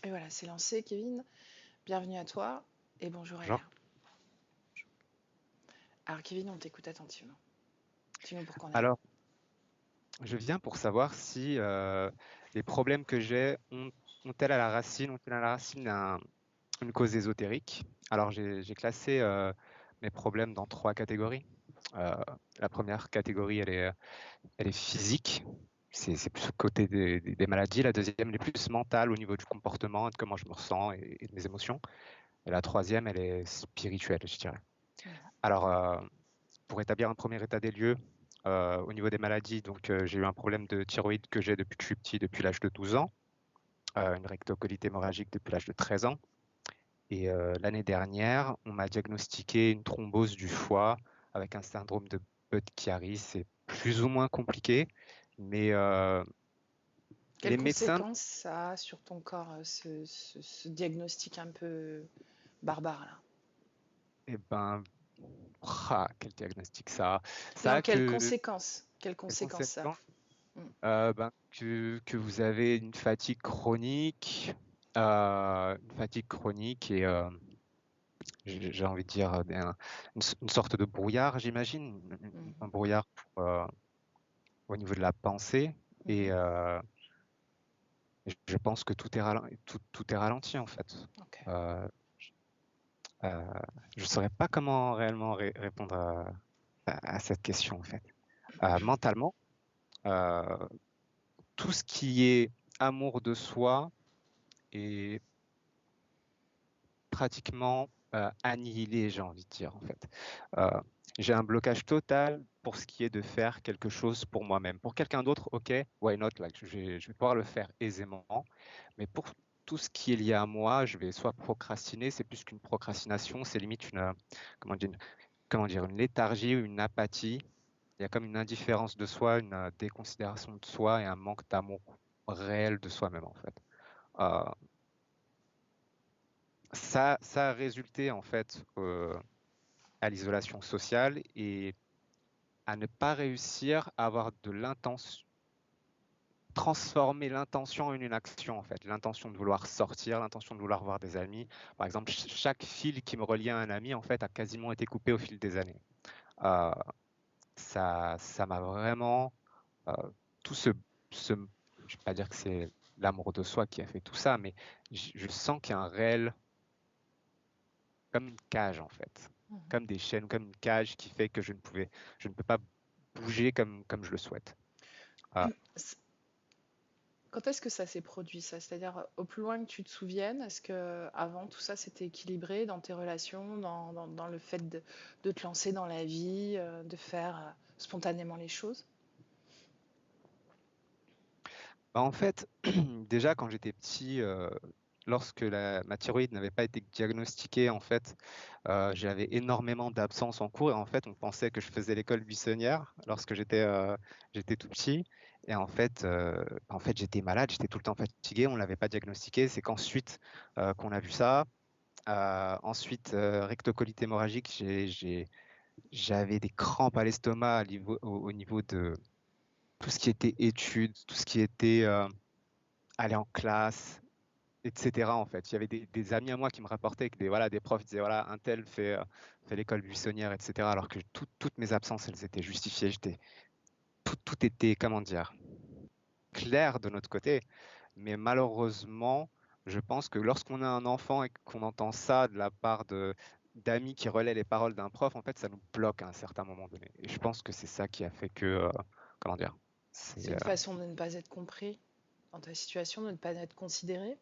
Et voilà, c'est lancé, Kevin. Bienvenue à toi et bonjour à Léa. Genre, Alors, Kevin, on t'écoute attentivement. Dis-nous pourquoi on est là. alors, je viens pour savoir si les problèmes que j'ai ont-elles à la racine une cause ésotérique. Alors, j'ai classé mes problèmes dans trois catégories. Euh, la première catégorie, elle est physique. C'est plus côté des maladies. La deuxième, elle est plus mentale au niveau du comportement, de comment je me ressens et de mes émotions. Et la troisième, elle est spirituelle, je dirais. Mhm. Alors, pour établir un premier état des lieux, au niveau des maladies, donc j'ai eu un problème de thyroïde que j'ai depuis que je suis petit, depuis l'âge de 12 ans, une rectocolite hémorragique depuis l'âge de 13 ans. Et l'année dernière, on m'a diagnostiqué une thrombose du foie avec un syndrome de Budd-Chiari. C'est plus ou moins compliqué, mais Quelles les médecins, conséquences ça a sur ton corps, ce diagnostic un peu barbare là? eh ben, quel diagnostic ça a. Ça Non, a que quelles quelles conséquences ça conséquences? a? Que vous avez une fatigue chronique et j'ai envie de dire une sorte de brouillard, j'imagine, un Mhm. brouillard au niveau de la pensée et Mhm. je pense que tout est ralenti en fait. Ok. Euh, euh, je ne saurais pas comment réellement répondre à cette question en fait. Mentalement, euh, tout ce qui est amour de soi est pratiquement annihilé, j'ai envie de dire en fait. Euh, j'ai un blocage total pour ce qui est de faire quelque chose pour moi-même. Pour quelqu'un d'autre, ok, why not, like, je vais pouvoir le faire aisément, mais pour tout ce qui est lié à moi, je vais soit procrastiner, c'est plus qu'une procrastination, c'est limite comment dire, comment dire, une léthargie ou une apathie. Il y a comme une indifférence de soi, une déconsidération de soi et un manque d'amour réel de soi-même en fait. Euh, ça a résulté en fait à l'isolation sociale et à ne pas réussir à avoir de l'intention, transformer l'intention en une action en fait, l'intention de vouloir sortir, l'intention de vouloir voir des amis. Par exemple, chaque fil qui me reliait à un ami en fait a quasiment été coupé au fil des années. Euh, ça m'a vraiment euh, tout ce, je vais pas dire que c'est l'amour de soi qui a fait tout ça, mais je sens qu'il y a un réel comme une cage en fait, Mhm. comme des chaînes, comme une cage qui fait que je ne peux pas bouger comme je le souhaite. Ah, C- Quand est-ce que ça s'est produit ça? C'est-à-dire au plus loin que tu te souviennes, est-ce que avant tout ça c'était équilibré dans tes relations, dans le fait de te lancer dans la vie, de faire spontanément les choses? bah, en fait, déjà quand j'étais petit, lorsque ma thyroïde n'avait pas été diagnostiquée, en fait, j'avais énormément d'absences en cours et en fait, on pensait que je faisais l'école buissonnière lorsque j'étais tout petit. Et en fait, j'étais malade, j'étais tout le temps fatigué, on l'avait pas diagnostiqué. C'est qu'ensuite qu'on a vu ça. Ensuite, rectocolite hémorragique, j'avais des crampes à l'estomac au niveau de tout ce qui était études, tout ce qui était aller en classe, etc. En fait, il y avait des amis à moi qui me rapportaient que voilà, des profs disaient voilà, un tel fait l'école buissonnière, etc. Alors que toutes mes absences, elles étaient justifiées. Tout était, comment dire, clair de notre côté. Mais malheureusement, je pense que lorsqu'on a un enfant et qu'on entend ça de la part d'amis qui relaient les paroles d'un prof, en fait, ça nous bloque à un certain moment donné. Et je pense que c'est ça qui a fait que, comment dire, C'est c'est une façon de ne pas être compris dans ta situation, de ne pas être considéré.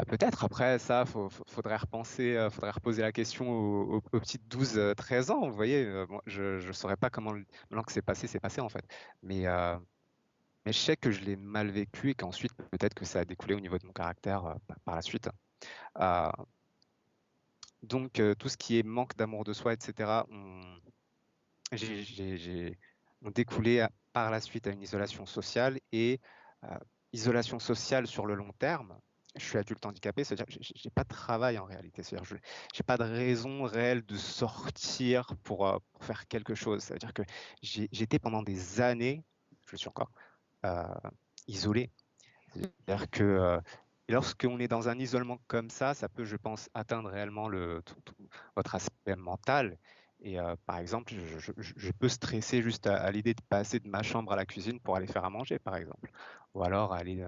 peut-être après ça, faudrait repenser, faudrait reposer la question aux petites 12, 13 ans. Vous voyez, bon, je ne saurais pas maintenant que c'est passé en fait. Mais, euh, mais je sais que je l'ai mal vécu et qu'ensuite, peut-être que ça a découlé au niveau de mon caractère par la suite. Euh, donc, tout ce qui est manque d'amour de soi, etc., ont découlé par la suite à une isolation sociale et euh, isolation sociale sur le long terme. Je suis adulte handicapé, c'est-à-dire que j'ai pas de travail en réalité, c'est-à-dire je j'ai pas de raison réelle de sortir pour faire quelque chose. C'est-à-dire que j'étais pendant des années, je le suis encore, euh, isolé. C'est-à-dire que Et lorsqu'on est dans un isolement comme ça peut, je pense, atteindre réellement votre aspect mental. Et par exemple, je peux stresser juste à l'idée de passer de ma chambre à la cuisine pour aller faire à manger, par exemple. Ou alors aller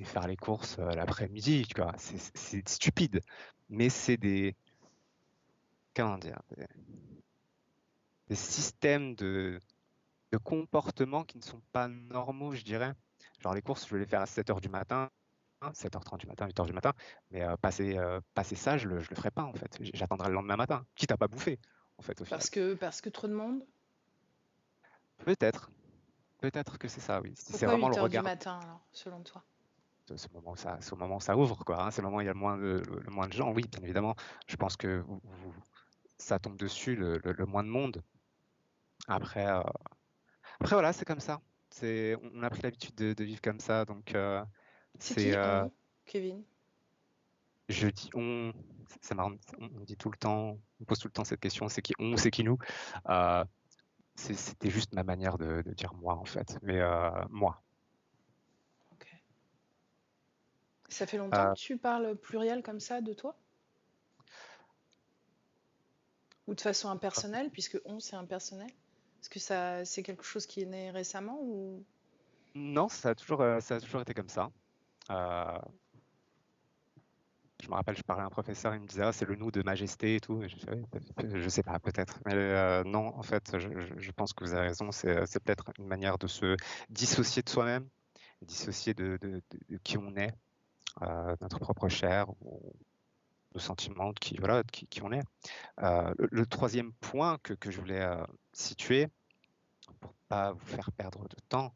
faire les courses l'après-midi, tu vois. C'est stupide. Mais c'est comment dire, des systèmes de comportements qui ne sont pas normaux, je dirais. Genre les courses, je vais les faire à 7 heures du matin. 7h30 du matin, 8h du matin, mais passer ça, je le ferai pas en fait. J'attendrai le lendemain matin, quitte à pas bouffer, en fait, au final. Parce que trop de monde? Peut-être, peut-être que c'est ça, oui. Si c'est Pourquoi vraiment le 8 heures du regard, matin alors, selon toi? c'est au moment où ça ouvre, quoi, hein, c'est le moment où il y a le moins de gens, oui, bien évidemment. Je pense que ça tombe dessus le moins de monde. Après, après voilà, c'est comme ça. On a pris l'habitude de vivre comme ça, donc C'est c'est qui on, Kevin? je dis on, c'est marrant, on dit tout le temps, on pose tout le temps cette question, c'est qui on, c'est qui nous. Euh, C'était juste ma manière de dire moi en fait, mais moi. Ok. Ça fait longtemps Euh, que tu parles pluriel comme ça de toi? Ou de façon impersonnelle, puisque on c'est impersonnel? Est-ce que ça c'est quelque chose qui est né récemment ou... non, ça a toujours été comme ça. Euh, je me rappelle, je parlais à un professeur, il me disait ah, c'est le nous de majesté et tout. Et je sais pas, peut-être. Mais non, en fait, je pense que vous avez raison. C'est peut-être une manière de se dissocier de soi-même, dissocier de qui on est, notre propre chair, nos sentiments, voilà, qui on est. Le troisième point que je voulais situer, pour pas vous faire perdre de temps,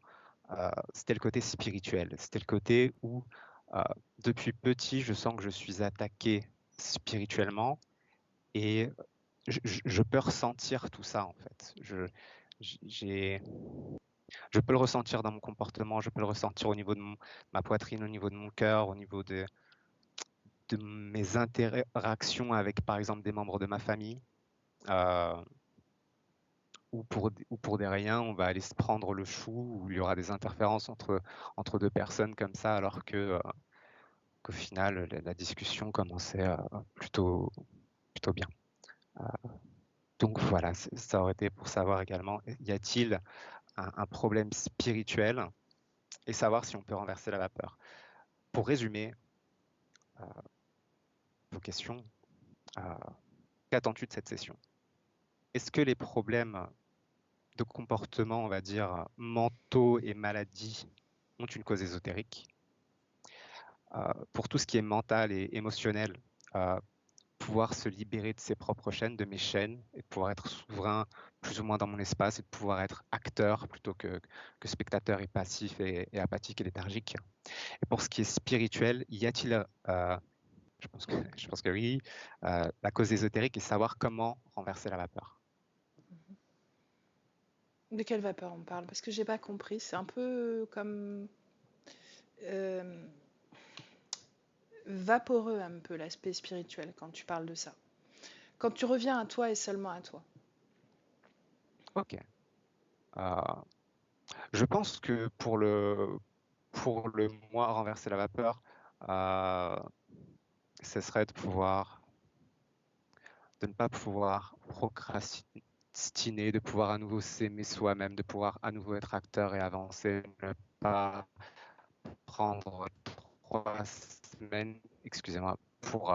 c'était le côté spirituel. C'était le côté où, euh, depuis petit, je sens que je suis attaqué spirituellement et je peux ressentir tout ça, en fait. J'ai, je peux le ressentir dans mon comportement, je peux le ressentir au niveau de ma poitrine, au niveau de mon cœur, au niveau de mes interactions avec, par exemple, des membres de ma famille. Euh, ou pour des riens, on va aller se prendre le chou, où il y aura des interférences entre deux personnes comme ça, alors qu'au final, la discussion commençait plutôt bien. Euh, donc voilà, ça aurait été pour savoir également, y a-t-il un problème spirituel et savoir si on peut renverser la vapeur. Pour résumer euh, vos questions, euh, qu'attends-tu de cette session? Est-ce que les problèmes de comportement, on va dire, mentaux et maladies ont une cause ésotérique? Pour tout ce qui est mental et émotionnel, pouvoir se libérer de ses propres chaînes, de mes chaînes, et de pouvoir être souverain plus ou moins dans mon espace, et de pouvoir être acteur plutôt que spectateur et passif et apathique et léthargique. Et pour ce qui est spirituel, y a-t-il, je pense que oui, la cause ésotérique est savoir comment renverser la vapeur. De quelle vapeur on parle? Parce que j'ai pas compris. C'est un peu comme euh, vaporeux un peu l'aspect spirituel quand tu parles de ça. Quand tu reviens à toi et seulement à toi. Ok. Euh, je pense que pour le moi renverser la vapeur, euh, ce serait de ne pas pouvoir procrastiner, de pouvoir à nouveau s'aimer soi-même, de pouvoir à nouveau être acteur et avancer, ne pas prendre 3 semaines, excusez-moi, pour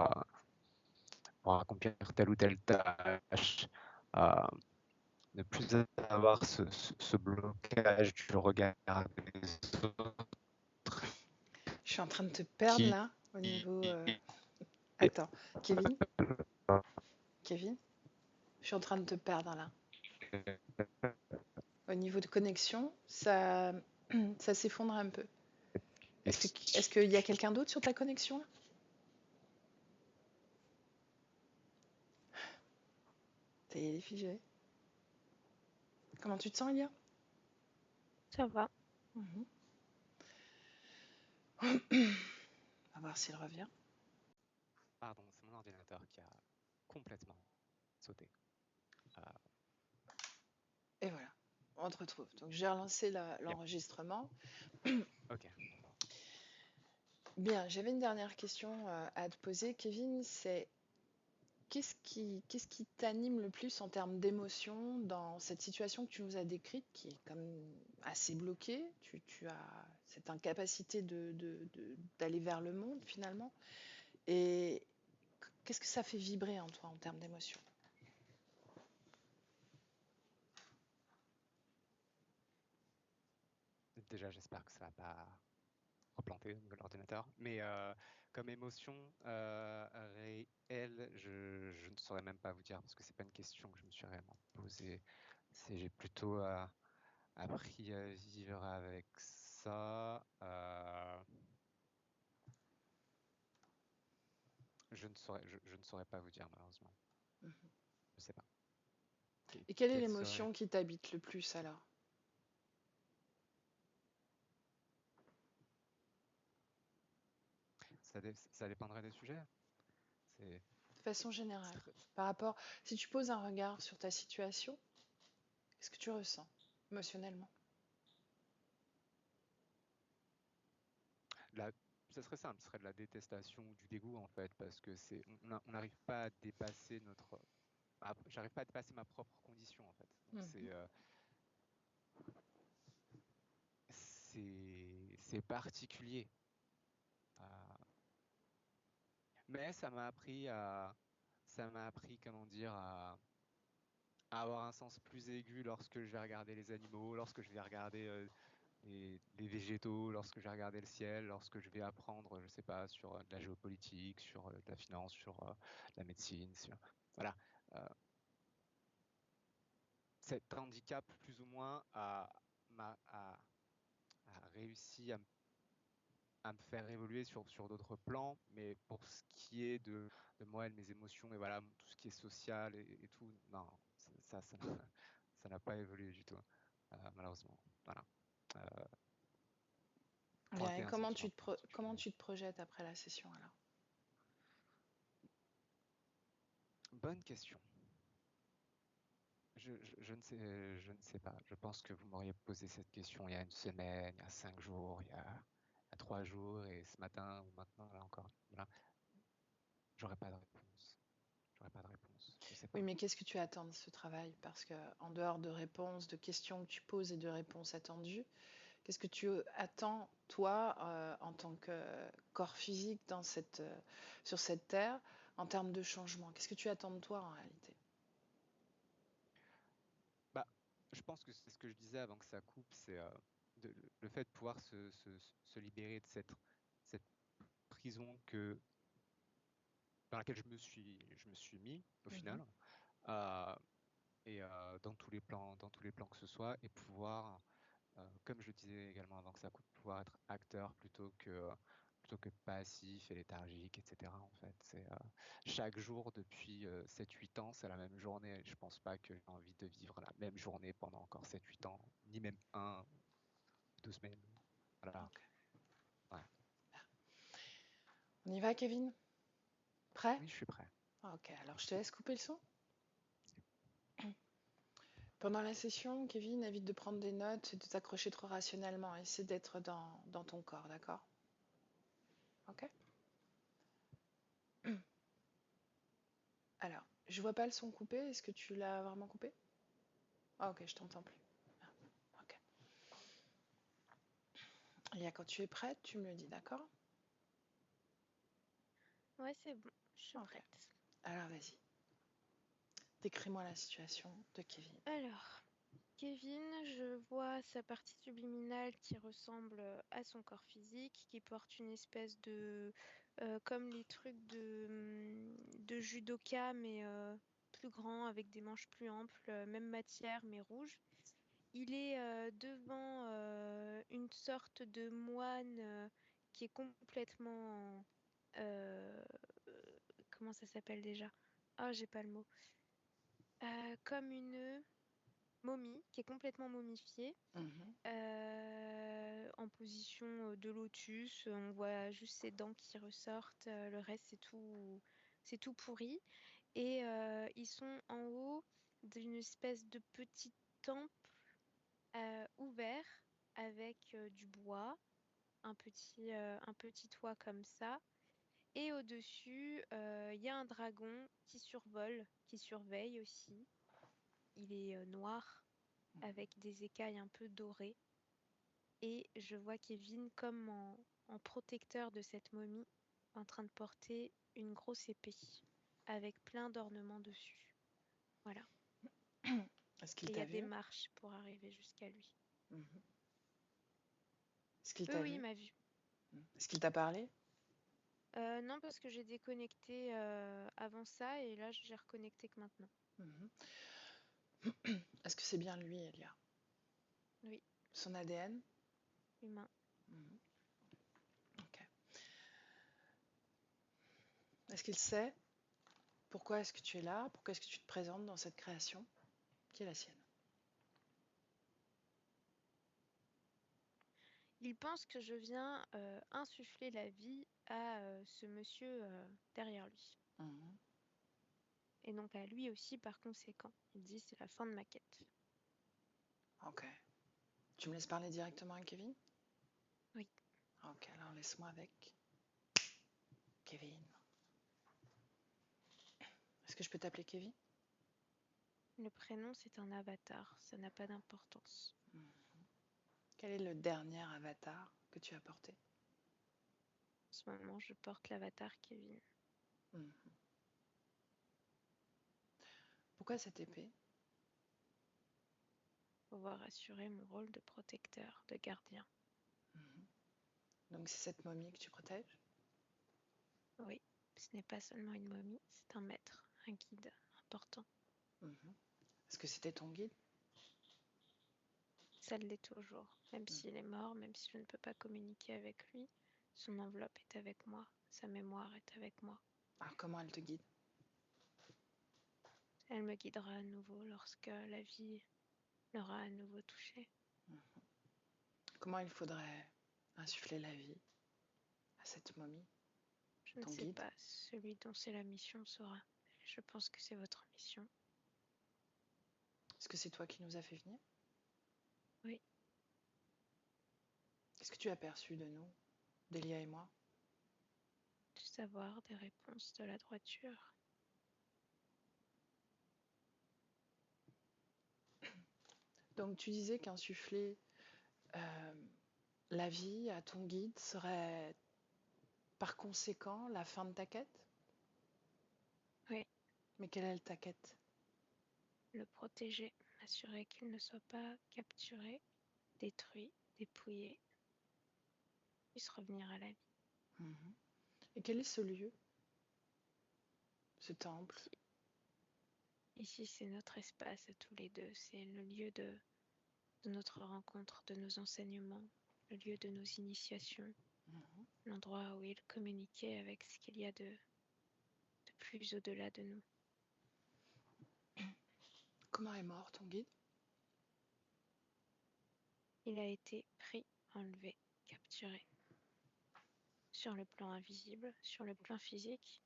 accomplir telle ou telle tâche, euh, ne plus avoir ce blocage du regard des autres Je suis en train de te perdre qui là au niveau. Attends, Kevin, Kevin, je suis en train de te perdre là. Au niveau de connexion, ça, ça s'effondre un peu. Est-ce qu'il y a quelqu'un d'autre sur ta connexion là? T'es figé. Comment tu te sens, Elia? Ça va. Mhm. On va voir s'il revient. Pardon, c'est mon ordinateur qui a complètement sauté. Euh, Et voilà, on te retrouve. Donc j'ai relancé l'enregistrement. ok. Bien, j'avais une dernière question à te poser, Kevin, c'est qu'est-ce qui t'anime le plus en termes d'émotion dans cette situation que tu nous as décrite, qui est quand même assez bloquée? Tu as cette incapacité d'aller vers le monde finalement. Et qu'est-ce que ça fait vibrer en toi en termes d'émotion? Déjà, j'espère que ça va pas replanter au niveau de l'ordinateur. Mais comme émotion réelle, je ne saurais même pas vous dire parce que c'est pas une question que je me suis réellement posée. J'ai plutôt appris à vivre avec ça. Je ne saurais pas vous dire malheureusement. Je sais pas. Et quelle est Quelle serait? l'émotion qui t'habite le plus alors? Ça dépendrait des sujets. C'est De façon c'est générale, très- par rapport, si tu poses un regard sur ta situation, qu'est-ce que tu ressens émotionnellement? la- ça serait simple, ce serait de la détestation ou du dégoût en fait, parce que on n'arrive pas à dépasser j'arrive pas à dépasser ma propre condition en fait. Donc Mhm. c'est particulier. Euh, mais ça m'a appris comment dire à avoir un sens plus aigu lorsque je vais regarder les animaux, lorsque je vais regarder les végétaux, lorsque je vais regarder le ciel, lorsque je vais apprendre, je sais pas, sur de la géopolitique, sur de la finance, sur la médecine, voilà. Euh, Cet handicap, plus ou moins, a réussi à me faire évoluer sur d'autres plans, mais pour ce qui est de moi et de mes émotions, et voilà, tout ce qui est social et tout, non, ça n'a pas évolué du tout, malheureusement. Voilà. Euh, Bien, et Pointer un sentiment comment particulier. tu te projettes après la session alors? Bonne question. Je ne sais pas. Je pense que vous m'auriez posé cette question il y a une semaine, il y a 5 jours, il y a 3 jours, et ce matin ou maintenant, là encore, voilà, j'aurais pas de réponse. J'aurais pas de réponse. Je sais Oui, pas. mais qu'est-ce que tu attends de ce travail? Parce que en dehors de réponses, de questions que tu poses et de réponses attendues, qu'est-ce que tu attends, toi, en tant que corps physique sur cette terre, en termes de changement? Qu'est-ce que tu attends de toi en réalité? Bah, je pense que c'est ce que je disais avant que ça coupe, c'est le fait de pouvoir se libérer de cette prison dans laquelle je me suis mis au Mhm. final, euh, et dans tous les plans que ce soit, et pouvoir, comme je le disais également avant que ça coupe, pouvoir être acteur plutôt que passif et léthargique, etc. En fait, chaque jour depuis 7-8 ans, c'est la même journée. Je pense pas que j'ai envie de vivre la même journée pendant encore 7-8 ans, ni même 2 semaines. Voilà. Ok. Ouais. On y va, Kevin? Prêt? Oui, je suis prêt. Ok, alors je te laisse couper le son. Pendant la session, Kevin, évite de prendre des notes et de t'accrocher trop rationnellement. Essaie d'être dans ton corps, d'accord? Ok? Alors, je vois pas le son coupé. Est-ce que tu l'as vraiment coupé? Ah, ok, je t'entends plus. Ah, ok. Et quand tu es prête, tu me le dis, d'accord? Ouais, c'est bon, je suis Ok. prête. Alors, vas-y. Décris-moi la situation de Kevin. Alors, Kevin, je vois sa partie subliminale qui ressemble à son corps physique, qui porte une espèce de... comme les trucs de judoka, mais plus grand, avec des manches plus amples, même matière, mais rouge. Il est devant une sorte de moine qui est complètement... euh, euh, comment ça s'appelle déjà? Ah, j'ai pas le mot. Comme une momie qui est complètement momifiée, Mhm. en position de lotus. On voit juste ses dents qui ressortent. Le reste, c'est tout pourri. Et ils sont en haut d'une espèce de petit temple ouvert avec du bois, un petit toit comme ça. Et au-dessus, il y a un dragon qui survole, qui surveille aussi. Il est noir avec des écailles un peu dorées. Et je vois Kevin comme en protecteur de cette momie, en train de porter une grosse épée avec plein d'ornements dessus. Voilà. Est-ce Et qu'il il y t'a a des vu? marches pour arriver jusqu'à lui. Mhm. Est-ce qu'il Oui, t'a oui, il vu? m'a vu. Est-ce qu'il t'a parlé? Non, parce que j'ai déconnecté avant ça et là j'ai reconnecté que maintenant. Mhm. Est-ce que c'est bien lui, Elia? Oui, Son ADN? humain. Mhm. Ok. Est-ce qu'il sait pourquoi est-ce que tu es là? Pourquoi est-ce que tu te présentes dans cette création qui est la sienne? Il pense que je viens insuffler la vie à ce monsieur derrière lui. Mhm. Et donc à lui aussi par conséquent. Il dit c'est la fin de ma quête. Ok. Tu me laisses parler directement à Kevin? Oui, Ok, alors laisse-moi avec Kevin. Est-ce que je peux t'appeler Kevin? le prénom c'est un avatar, ça n'a pas d'importance. Quel est le dernier avatar que tu as porté? En ce moment je porte l'avatar Kevin. Mhm. Pourquoi cette épée? Pouvoir assurer mon rôle de protecteur, de gardien. Mhm. Donc c'est cette momie que tu protèges? Oui, ce n'est pas seulement une momie, c'est un maître, un guide important. Mhm. Est-ce que c'était ton guide? Ça l'est toujours, même Mhm. s'il est mort, même si je ne peux pas communiquer avec lui, son enveloppe est avec moi, sa mémoire est avec moi. Alors comment elle te guide? Elle me guidera à nouveau lorsque la vie l'aura à nouveau touchée. Mhm. Comment il faudrait insuffler la vie à cette momie, Je ne ton sais guide? pas, celui dont c'est la mission saura. Je pense que c'est votre mission. Est-ce que c'est toi qui nous as fait venir? Oui, Qu'est-ce que tu as perçu de nous, d'Elia et moi? du savoir, des réponses, de la droiture. Donc tu disais qu'insuffler la vie à ton guide serait par conséquent la fin de ta quête? Oui, Mais quelle est ta quête? le protéger, m'assurer qu'il ne soit pas capturé, détruit, dépouillé, puisse revenir à la vie. Mhm. Et quel est ce lieu, ce temple? Ici, ici c'est notre espace à tous les deux, c'est le lieu de notre rencontre, de nos enseignements, le lieu de nos initiations, Mhm. l'endroit où il communiquait avec ce qu'il y a de plus au-delà de nous. Comment est mort ton guide? Il a été pris, enlevé, capturé. Sur le plan invisible, sur le plan physique,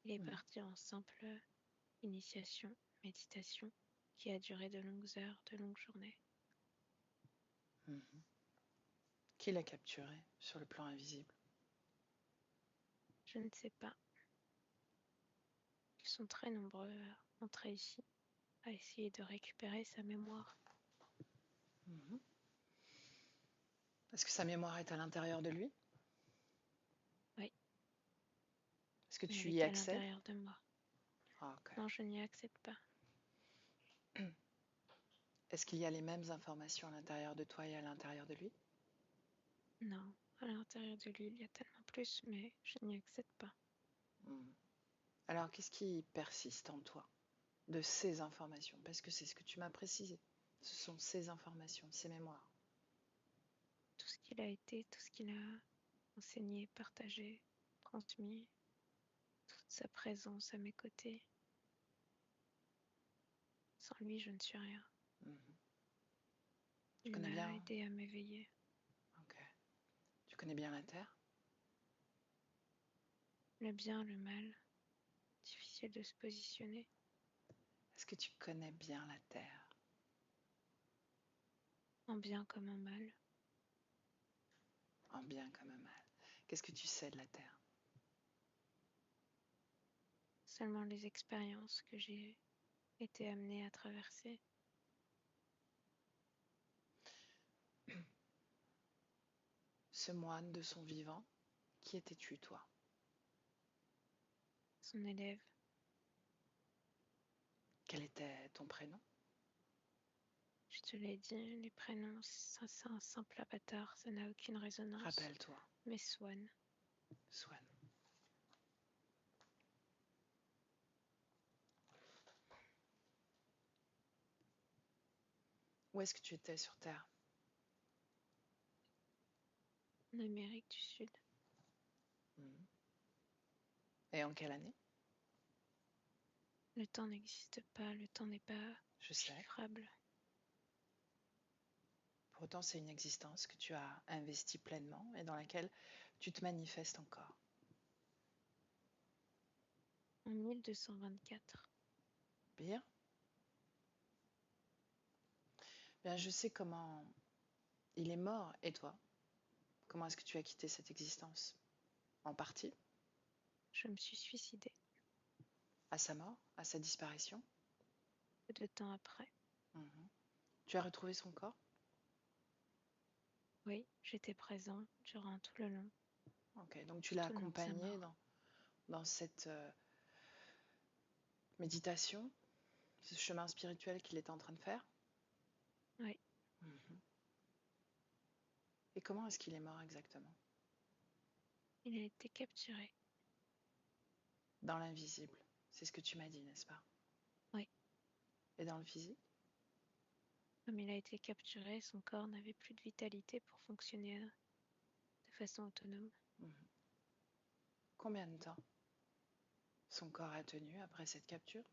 il est Mhm. parti en simple initiation, méditation, qui a duré de longues heures, de longues journées. Mhm. Qui l'a capturé sur le plan invisible? Je ne sais pas. Ils sont très nombreux à entrer ici, à essayer de récupérer sa mémoire. Mhm. Est-ce que sa mémoire est à l'intérieur de lui? Oui, Est-ce que mais elle tu est y qu'à accèdes? l'intérieur de moi. Ah, ok. Non, je n'y accède pas. Est-ce qu'il y a les mêmes informations à l'intérieur de toi et à l'intérieur de lui? Non, à l'intérieur de lui, il y a tellement plus, mais je n'y accède pas. Mhm. Alors, qu'est-ce qui persiste en toi de ces informations? Parce que c'est ce que tu m'as précisé. Ce sont ces informations, ces mémoires. Tout ce qu'il a été, tout ce qu'il a enseigné, partagé, transmis, toute sa présence à mes côtés. Sans lui, je ne suis rien. Mhm. Tu Il connais m'a bien? aidé à m'éveiller. Ok. Tu connais bien la Terre? Le bien, le mal, difficile de se positionner. Est-ce que tu connais bien la Terre? En bien comme en mal. un bien comme un mal. Qu'est-ce que tu sais de la Terre? Seulement les expériences que j'ai été amenée à traverser. Ce moine de son vivant, qui étais-tu, toi? Son élève, Quel était ton prénom? je te l'ai dit, les prénoms, ça c'est un simple avatar, ça n'a aucune résonance. Rappelle-toi, Mais Swan, Swan. Où est-ce que tu étais sur Terre? en Amérique du Sud. Mhm. Et en quelle année? Le temps n'existe pas, le temps n'est pas Je sais. chiffrable. Pour autant, c'est une existence que tu as investie pleinement et dans laquelle tu te manifestes encore. En 1224, Bien. Bien, je sais comment il est mort, et toi? Comment est-ce que tu as quitté cette existence? En partie? je me suis suicidée. À sa mort? À sa disparition? Peu de temps après, Mhm. Tu as retrouvé son corps? oui, j'étais présent durant tout le long, Ok, donc tu l'as tout le long de sa accompagné mort. dans cette méditation, ce chemin spirituel qu'il était en train de faire? Oui, Mhm. Et comment est-ce qu'il est mort exactement? il a été capturé. Dans l'invisible. C'est ce que tu m'as dit, n'est-ce pas? Oui, Et dans le physique? comme il a été capturé, son corps n'avait plus de vitalité pour fonctionner de façon autonome. Mhm. Combien de temps son corps a tenu après cette capture?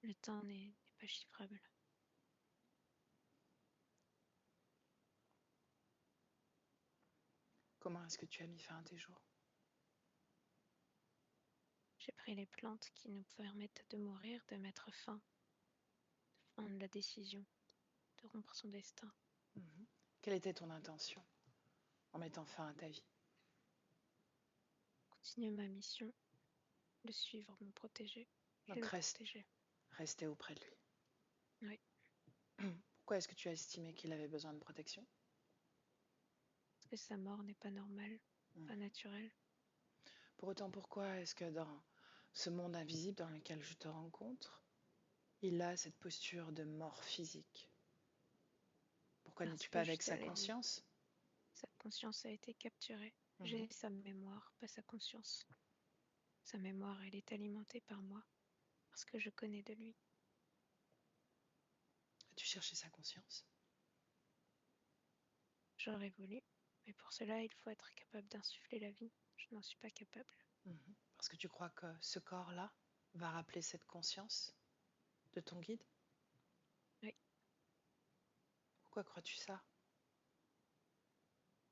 Le temps n'est pas chiffrable. Comment est-ce que tu as mis fin à tes jours? J'ai pris les plantes qui nous permettent de mourir, de mettre fin, de prendre la décision, de rompre son destin. Mhm. Quelle était ton intention en mettant fin à ta vie? Continuer ma mission, le suivre, me protéger et Donc le protéger. rester auprès de lui. Oui, Pourquoi est-ce que tu as estimé qu'il avait besoin de protection? parce que sa mort n'est pas normale, pas Mhm. naturelle. Pour autant, pourquoi est-ce que dans ce monde invisible dans lequel je te rencontre, il a cette posture de mort physique? Pourquoi Parce n'es-tu pas que je avec te sa l'ai dit, conscience? sa conscience a été capturée. Mhm. J'ai sa mémoire, pas sa conscience. Sa mémoire, elle est alimentée par moi, parce que je connais de lui. As-tu cherché sa conscience? J'aurais voulu, mais pour cela, il faut être capable d'insuffler la vie. Je n'en suis pas capable. Mhm. Parce que tu crois que ce corps-là va rappeler cette conscience de ton guide? Oui, Pourquoi crois-tu ça?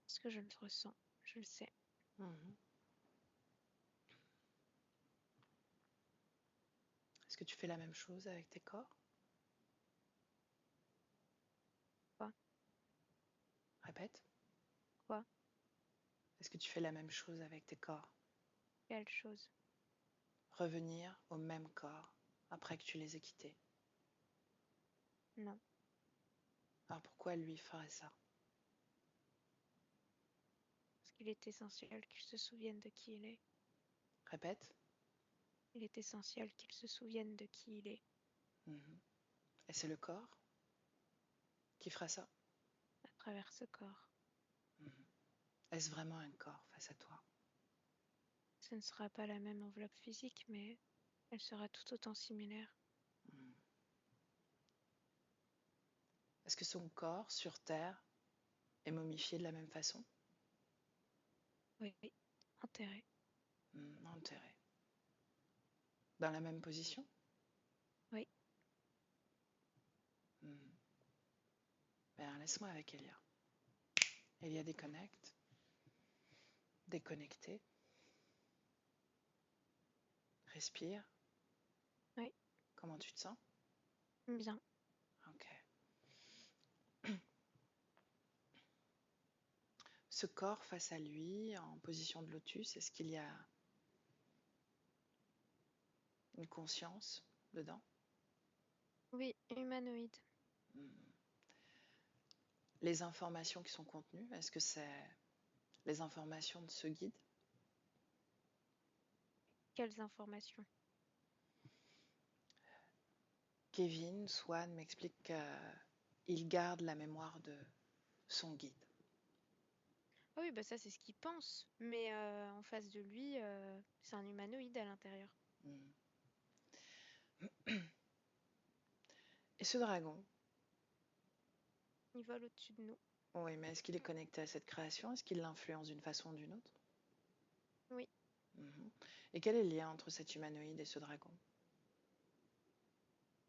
parce que je le ressens, je le sais. Mhm. Est-ce que tu fais la même chose avec tes corps? Quoi? Répète. Quoi? Est-ce que tu fais la même chose avec tes corps? Quelle chose? Revenir au même corps après que tu les aies quittés. Non, Alors pourquoi lui ferait ça? parce qu'il est essentiel qu'il se souvienne de qui il est. Répète. Il est essentiel qu'il se souvienne de qui il est, Mhm. Et c'est le corps qui fera ça? à travers ce corps. Mhm. Est-ce vraiment un corps face à toi? Ce ne sera pas la même enveloppe physique, mais elle sera tout autant similaire. Mhm. Est-ce que son corps sur Terre est momifié de la même façon? Oui, enterré. Enterré. Dans la même position? Oui, Ben, laisse-moi avec Elia. Elia déconnecte. Déconnecté. Respire. oui, Comment tu te sens? bien. Ok. Ce corps face à lui, en position de lotus, est-ce qu'il y a une conscience dedans? Oui, humanoïde. Hmm. Les informations qui sont contenues, est-ce que c'est les informations de ce guide? Quelles informations? Kevin, Swan m'explique qu'il garde la mémoire de son guide. Ah oui, bah ça c'est ce qu'il pense, mais en face de lui, c'est un humanoïde à l'intérieur. Hmm. Et ce dragon, Il vole au-dessus de nous. oui, mais est-ce qu'il est connecté à cette création? Est-ce qu'il l'influence d'une façon ou d'une autre? Oui, Mhm. Et quel est le lien entre cet humanoïde et ce dragon?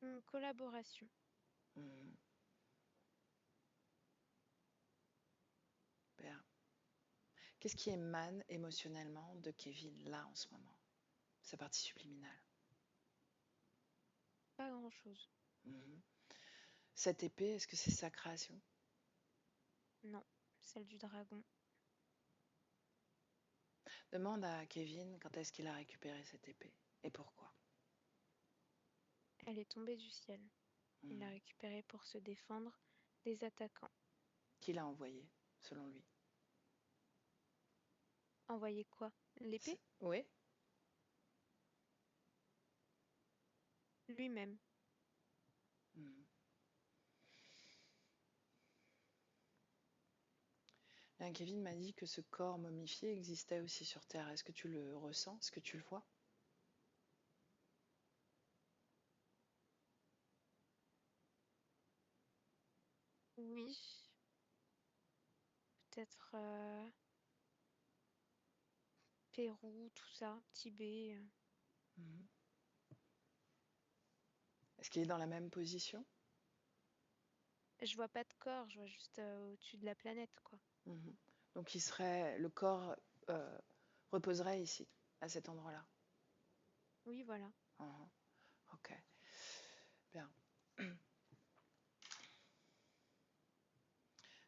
une collaboration. Mhm. Bien. Qu'est-ce qui émane émotionnellement de Kevin là en ce moment? Sa partie subliminale. Pas grand-chose. Mhm. Cette épée, est-ce que c'est sa création? Non, celle du dragon. Demande à Kevin quand est-ce qu'il a récupéré cette épée et pourquoi. Elle est tombée du ciel. Il l'a Mhm. récupérée pour se défendre des attaquants. Qui l'a envoyé, selon lui? Envoyer quoi? L'épée? Oui. Lui-même. Mhm. Bien, Kevin m'a dit que ce corps momifié existait aussi sur Terre. Est-ce que tu le ressens? Est-ce que tu le vois? Oui, peut-être Pérou, tout ça, Tibet. Mhm. Est-ce qu'il est dans la même position? Je vois pas de corps, je vois juste au-dessus de la planète, quoi. Mhm. Donc le corps euh, reposerait ici, à cet endroit-là. Oui, voilà. Mhm. Ok, bien.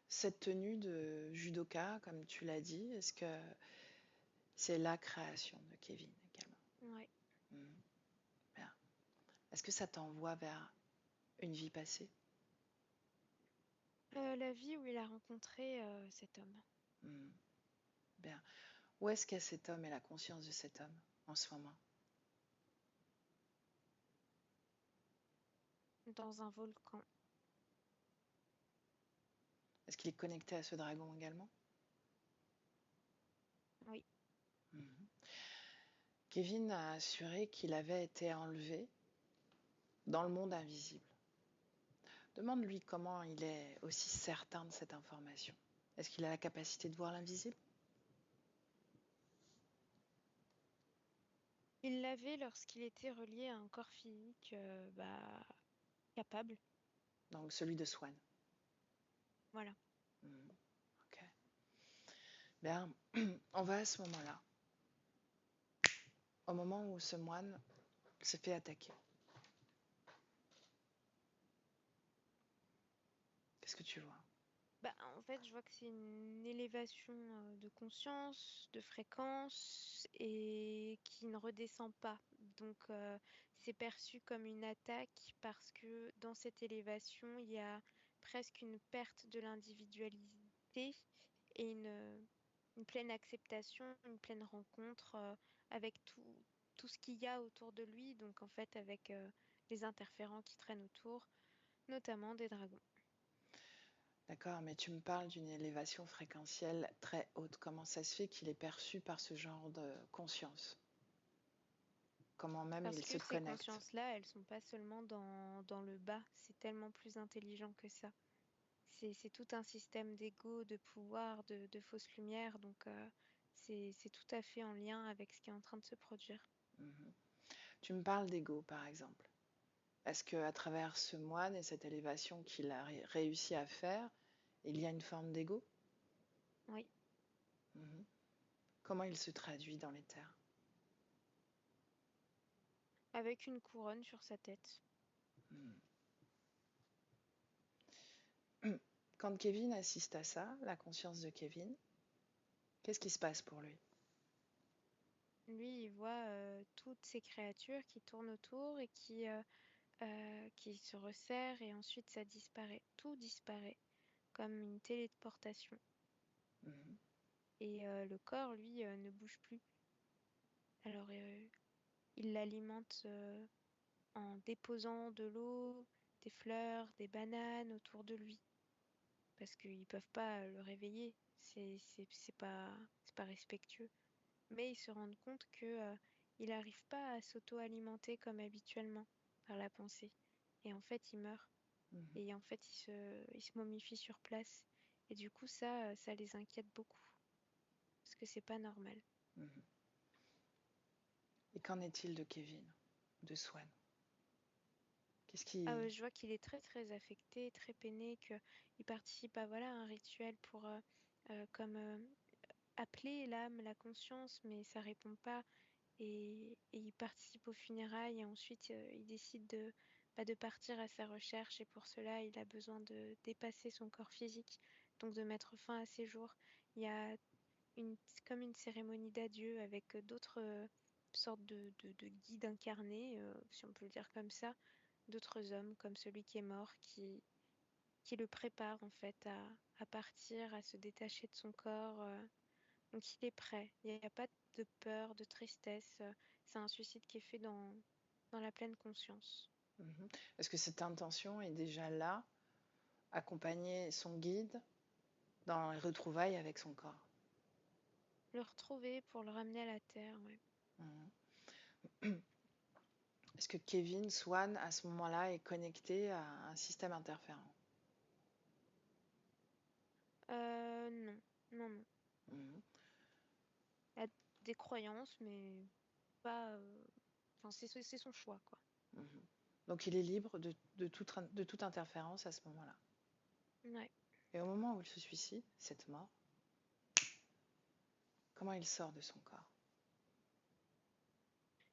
Cette tenue de judoka, comme tu l'as dit, est-ce que c'est la création de Kevin également? Ouais. Mhm. Bien. Est-ce que ça t'envoie vers une vie passée? La vie où il a rencontré cet homme, Mhm. Bien. Où est-ce qu'est cet homme et la conscience de cet homme en ce moment? dans un volcan. Est-ce qu'il est connecté à ce dragon également? Oui. Mhm. Kevin a assuré qu'il avait été enlevé dans le monde invisible. Demande-lui comment il est aussi certain de cette information. Est-ce qu'il a la capacité de voir l'invisible? Il l'avait lorsqu'il était relié à un corps physique capable. Donc celui de Swan. Voilà. Mhm. Ok. Bien, on va à ce moment-là, au moment où ce moine se fait attaquer. Qu'est-ce que tu vois? Bah, en fait, je vois que c'est une élévation de conscience, de fréquence et qui ne redescend pas. Donc, c'est perçu comme une attaque parce que dans cette élévation, il y a presque une perte de l'individualité et une pleine acceptation, une pleine rencontre avec tout ce qu'il y a autour de lui. Donc, en fait, avec les interférents qui traînent autour, notamment des dragons. D'accord, mais tu me parles d'une élévation fréquentielle très haute. Comment ça se fait qu'il est perçu par ce genre de conscience? Comment même Parce il se que ces connecte? consciences-là, elles sont pas seulement dans le bas, c'est tellement plus intelligent que ça. C'est tout un système d'ego, de pouvoir, de fausse lumière, donc c'est tout à fait en lien avec ce qui est en train de se produire. Mhm. Tu me parles d'ego, par exemple. Est-ce qu'à travers ce moine et cette élévation qu'il a réussi à faire, il y a une forme d'ego? Oui, Mhm. Comment il se traduit dans les terres? avec une couronne sur sa tête. Mhm. Quand Kevin assiste à ça, la conscience de Kevin, Qu'est-ce qui se passe pour lui? Lui, il voit toutes ces créatures qui tournent autour et qui se resserrent et ensuite ça disparaît. Tout disparaît comme une téléportation. Mhm. Et le corps, lui, ne bouge plus. Alors, il l'alimente en déposant de l'eau, des fleurs, des bananes autour de lui. Parce qu'ils peuvent pas le réveiller. C'est pas respectueux. Mais ils se rendent compte que il n'arrive pas à s'auto-alimenter comme habituellement par la pensée. Et en fait, il meurt. Mhm. Et en fait, il se momifie sur place. Et du coup, ça les inquiète beaucoup. Parce que c'est pas normal. Mhm. Et qu'en est-il de Kevin, de Swan? Qu'est-ce qui... Je vois qu'il est très très affecté, très peiné, qu'il participe à voilà, un rituel pour comme appeler l'âme, la conscience, mais ça répond pas. Et il participe aux funérailles et ensuite il décide de partir à sa recherche et pour cela il a besoin de dépasser son corps physique, donc de mettre fin à ses jours. Il y a comme une cérémonie d'adieu avec d'autres sortes de guides incarnés, si on peut le dire comme ça, d'autres hommes comme celui qui est mort qui le prépare en fait à partir, à se détacher de son corps. Donc il est prêt. Il n'y a pas de peur, de tristesse. C'est un suicide qui est fait dans la pleine conscience. Mhm. Est-ce que cette intention est déjà là, accompagner son guide dans les retrouvailles avec son corps? Le retrouver pour le ramener à la terre, ouais. Mhm. Est-ce que Kevin, Swan, à ce moment-là, est connecté à un système interférent? Non, non, non. Mhm. Il a des croyances, mais pas. Enfin, c'est son choix, quoi. Mhm. Donc il est libre de toute interférence à ce moment-là. Ouais. Et au moment où il se suicide, cette mort, comment il sort de son corps?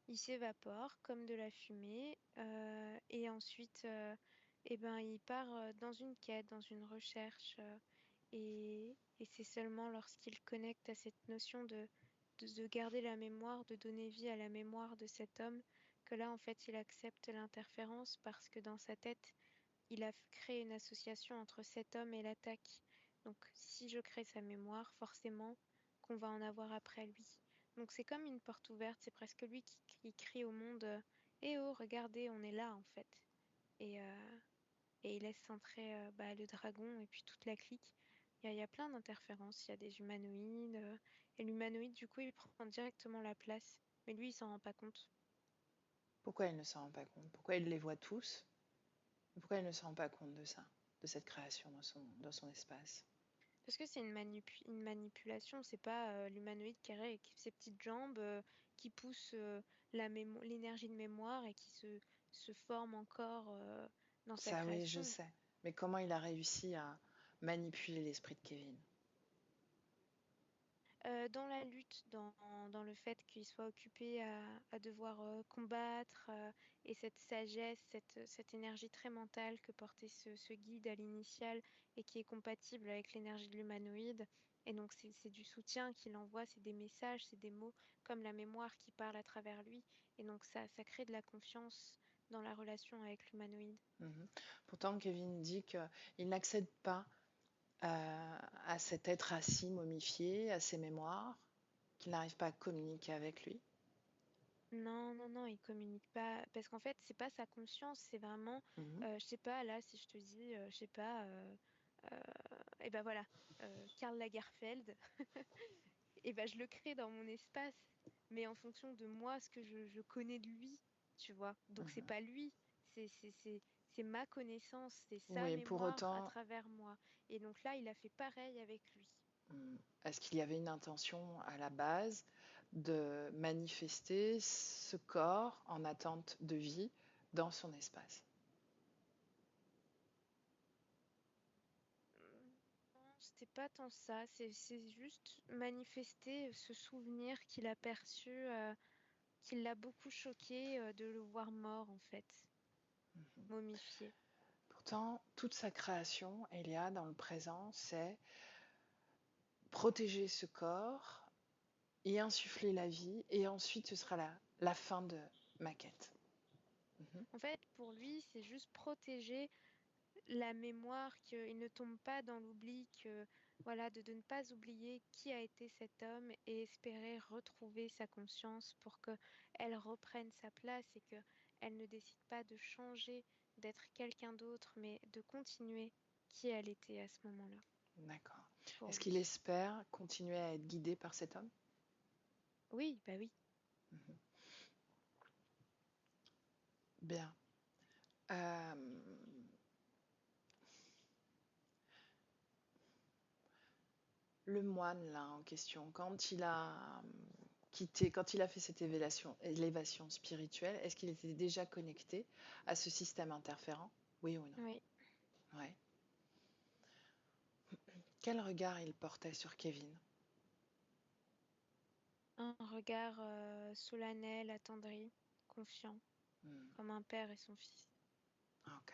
Il s'évapore comme de la fumée et ensuite, eh ben, il part dans une quête, dans une recherche et c'est seulement lorsqu'il connecte à cette notion de garder la mémoire, de donner vie à la mémoire de cet homme, que là, en fait, il accepte l'interférence parce que dans sa tête, il a créé une association entre cet homme et l'attaque. Donc, si je crée sa mémoire, forcément qu'on va en avoir après lui. Donc, c'est comme une porte ouverte, c'est presque lui qui crie au monde Eh oh, regardez, on est là en fait. Et, euh, et il laisse entrer le dragon et puis toute la clique. Il y a plein d'interférences, il y a des humanoïdes. Et l'humanoïde, du coup, il prend directement la place. Mais lui, il s'en rend pas compte. Pourquoi il ne s'en rend pas compte? Pourquoi il les voit tous? Pourquoi il ne se rend pas compte de ça, de cette création dans son espace? Parce que c'est une manipulation, c'est pas l'humanoïde carré avec ses petites jambes qui pousse l'énergie de mémoire et se forme encore dans sa Ça, oui, je création. sais. Mais comment il a réussi à manipuler l'esprit de Kevin? Dans la lutte, dans le fait qu'il soit occupé à devoir combattre et cette sagesse, cette énergie très mentale que portait ce guide à l'initiale et qui est compatible avec l'énergie de l'humanoïde. Et donc c'est du soutien qu'il envoie, c'est des messages, c'est des mots comme la mémoire qui parle à travers lui. Et donc ça crée de la confiance dans la relation avec l'humanoïde. Mhm. Pourtant, Kevin dit qu'il n'accède pas à cet être assis, momifié, à ses mémoires, qu'il n'arrive pas à communiquer avec lui. Non, non, non, il communique pas. Parce qu'en fait, c'est pas sa conscience, c'est vraiment, Mhm. je sais pas, là, si je te dis, je sais pas, euh, et ben voilà, Karl Lagerfeld, et ben je le crée dans mon espace, mais en fonction de moi, ce que je connais de lui, tu vois. Donc c'est Mhm. pas lui, c'est ma connaissance, c'est sa Oui, pour mémoire à autant, travers moi. Et donc là, il a fait pareil avec lui. est-ce qu'il y avait une intention à la base de manifester ce corps en attente de vie dans son espace? Non, c'était pas tant ça, c'est juste manifester ce souvenir qu'il a perçu, qui l'a beaucoup choqué de le voir mort en fait, momifié. Pourtant, toute sa création, Elia, dans le présent, c'est protéger ce corps, y insuffler la vie, et ensuite ce sera la fin de ma quête. Mhm. En fait, pour lui, c'est juste protéger la mémoire, qu'il ne tombe pas dans l'oubli, que voilà, de ne pas oublier qui a été cet homme et espérer retrouver sa conscience pour que elle reprenne sa place et que elle ne décide pas de changer, d'être quelqu'un d'autre, mais de continuer qui elle était à ce moment-là, D'accord. pour Est-ce qu'il lui. espère continuer à être guidé par cet homme? Oui, bah oui. Mhm. Bien. Euh, le moine là en question, quand il a quitté, quand il a fait cette élévation spirituelle, est-ce qu'il était déjà connecté à ce système interférent? Oui ou non? Oui. Ouais. Quel regard il portait sur Kevin? Un regard solennel, attendri, confiant, Hmm, comme un père et son fils. ok.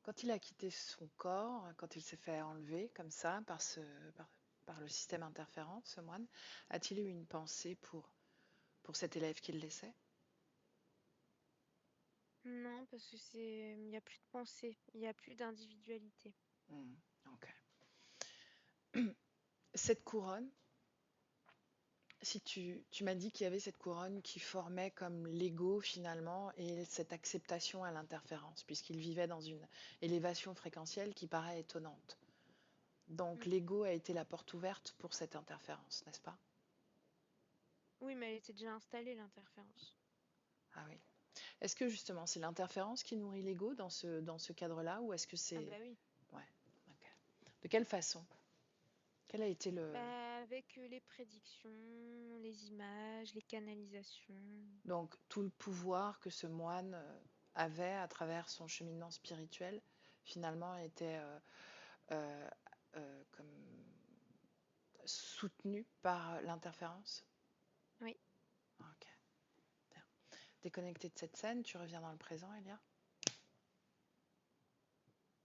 Quand il a quitté son corps, quand il s'est fait enlever comme ça par, par le système interférent, ce moine, a-t-il eu une pensée pour cet élève qu'il laissait? Non, parce que il n'y a plus de pensée, il n'y a plus d'individualité. Hmm, ok. Cette couronne, si tu m'as dit qu'il y avait cette couronne qui formait comme l'ego finalement et cette acceptation à l'interférence, puisqu'il vivait dans une élévation fréquentielle qui paraît étonnante. Donc Mm. l'ego a été la porte ouverte pour cette interférence, n'est-ce pas? Oui, mais elle était déjà installée, l'interférence. Ah oui. Est-ce que justement c'est l'interférence qui nourrit l'ego dans ce cadre-là ou est-ce que Ah c'est... bah oui. Ouais, ok. De quelle façon? Quel a été le... Bah, avec les prédictions, les images, les canalisations. Donc tout le pouvoir que ce moine avait à travers son cheminement spirituel finalement était euh, comme soutenu par l'interférence? Oui, Ok, bien. Déconnecté de cette scène, tu reviens dans le présent, Elia?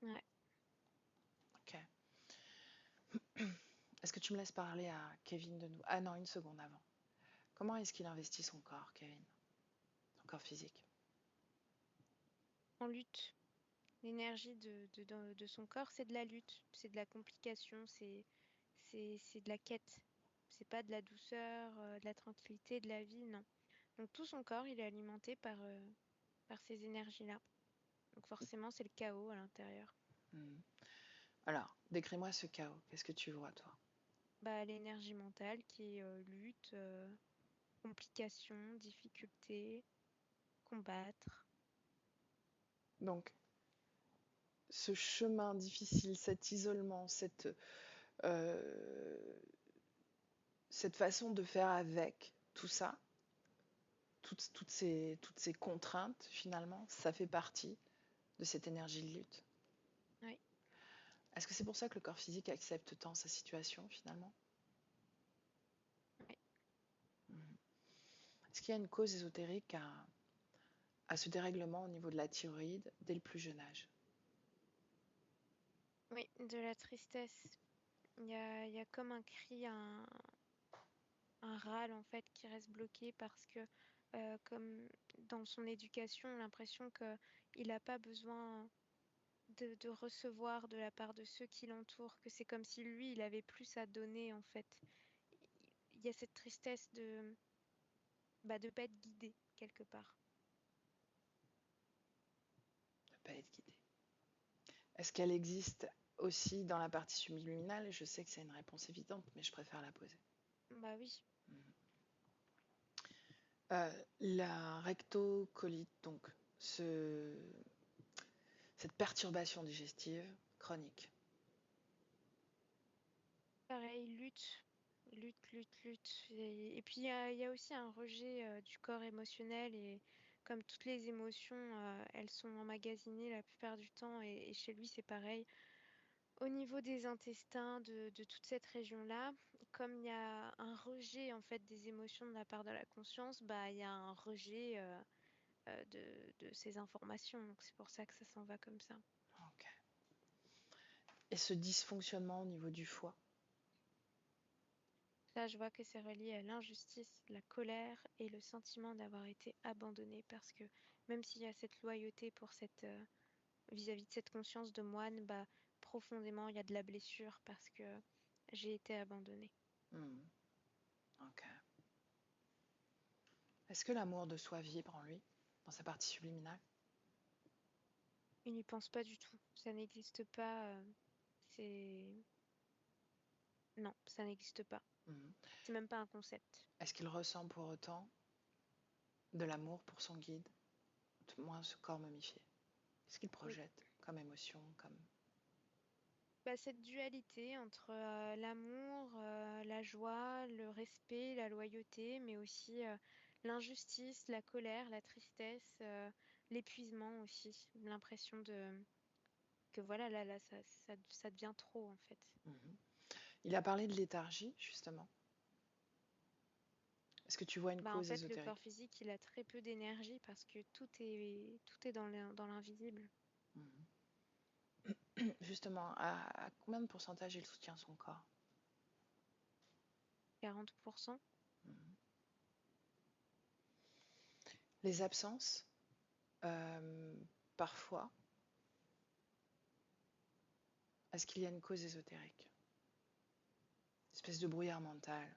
ouais. Ok. Est-ce que tu me laisses parler à Kevin de nous? Ah non, une seconde avant. Comment est-ce qu'il investit son corps, Kevin? Son corps physique? En lutte. L'énergie de son corps, c'est de la lutte, c'est de la complication, c'est de la quête. C'est pas de la douceur, de la tranquillité, de la vie, non. Donc tout son corps, il est alimenté par ces énergies-là. Donc forcément, c'est le chaos à l'intérieur. Hmm. Alors, décris-moi ce chaos. Qu'est-ce que tu vois, toi? Bah, l'énergie mentale qui est lutte, complication, difficulté, combattre. Donc, ce chemin difficile, cet isolement, euh, cette façon de faire avec tout ça, toutes ces contraintes, finalement, ça fait partie de cette énergie de lutte. Oui. Est-ce que c'est pour ça que le corps physique accepte tant sa situation, finalement? Oui. Mhm. Est-ce qu'il y a une cause ésotérique à ce dérèglement au niveau de la thyroïde dès le plus jeune âge? Oui, de la tristesse. Il y a comme un cri, un râle en fait qui reste bloqué parce que comme dans son éducation, l'impression que il n'a pas besoin de recevoir de la part de ceux qui l'entourent, que c'est comme si lui, il avait plus à donner en fait. Il y a cette tristesse de de pas être guidé quelque part. Ne pas être guidé. Est-ce qu'elle existe aussi dans la partie subliminale? Je sais que c'est une réponse évidente, mais je préfère la poser. Bah oui, La rectocolite, donc ce, cette perturbation digestive chronique. pareil, lutte, lutte, lutte, lutte. Et puis il y a aussi un rejet du corps émotionnel et comme toutes les émotions, elles sont emmagasinées la plupart du temps et chez lui c'est pareil. Au niveau des intestins, de toute cette région-là, comme il y a un rejet en fait des émotions de la part de la conscience, bah il y a un rejet de ces informations. Donc c'est pour ça que ça s'en va comme ça. Ok. Et ce dysfonctionnement au niveau du foie? Là, je vois que c'est relié à l'injustice, la colère et le sentiment d'avoir été abandonné parce que même s'il y a cette loyauté pour cette vis-à-vis de cette conscience de moine, bah profondément il y a de la blessure parce que j'ai été abandonnée. Hmm, ok. Est-ce que l'amour de soi vibre en lui, dans sa partie subliminale? Il n'y pense pas du tout. Ça n'existe pas. C'est non, ça n'existe pas. Hmm. C'est même pas un concept. Est-ce qu'il ressent pour autant de l'amour pour son guide, du moins ce corps momifié? Qu'est-ce qu'il Oui. projette comme émotion, comme... Bah, cette dualité entre l'amour, la joie, le respect, la loyauté, mais aussi l'injustice, la colère, la tristesse, l'épuisement aussi, l'impression de que voilà, là, ça devient trop en fait. Mhm. Il a parlé de léthargie, justement. Est-ce que tu vois une Bah, en cause fait, le corps ésotérique? physique, il a très peu d'énergie parce que tout est dans l'invisible. Mhm. Justement, à combien de pourcentage il soutient son corps? 40%. Mhm. Les absences, euh, parfois, est-ce qu'il y a une cause ésotérique? Une espèce de brouillard mental.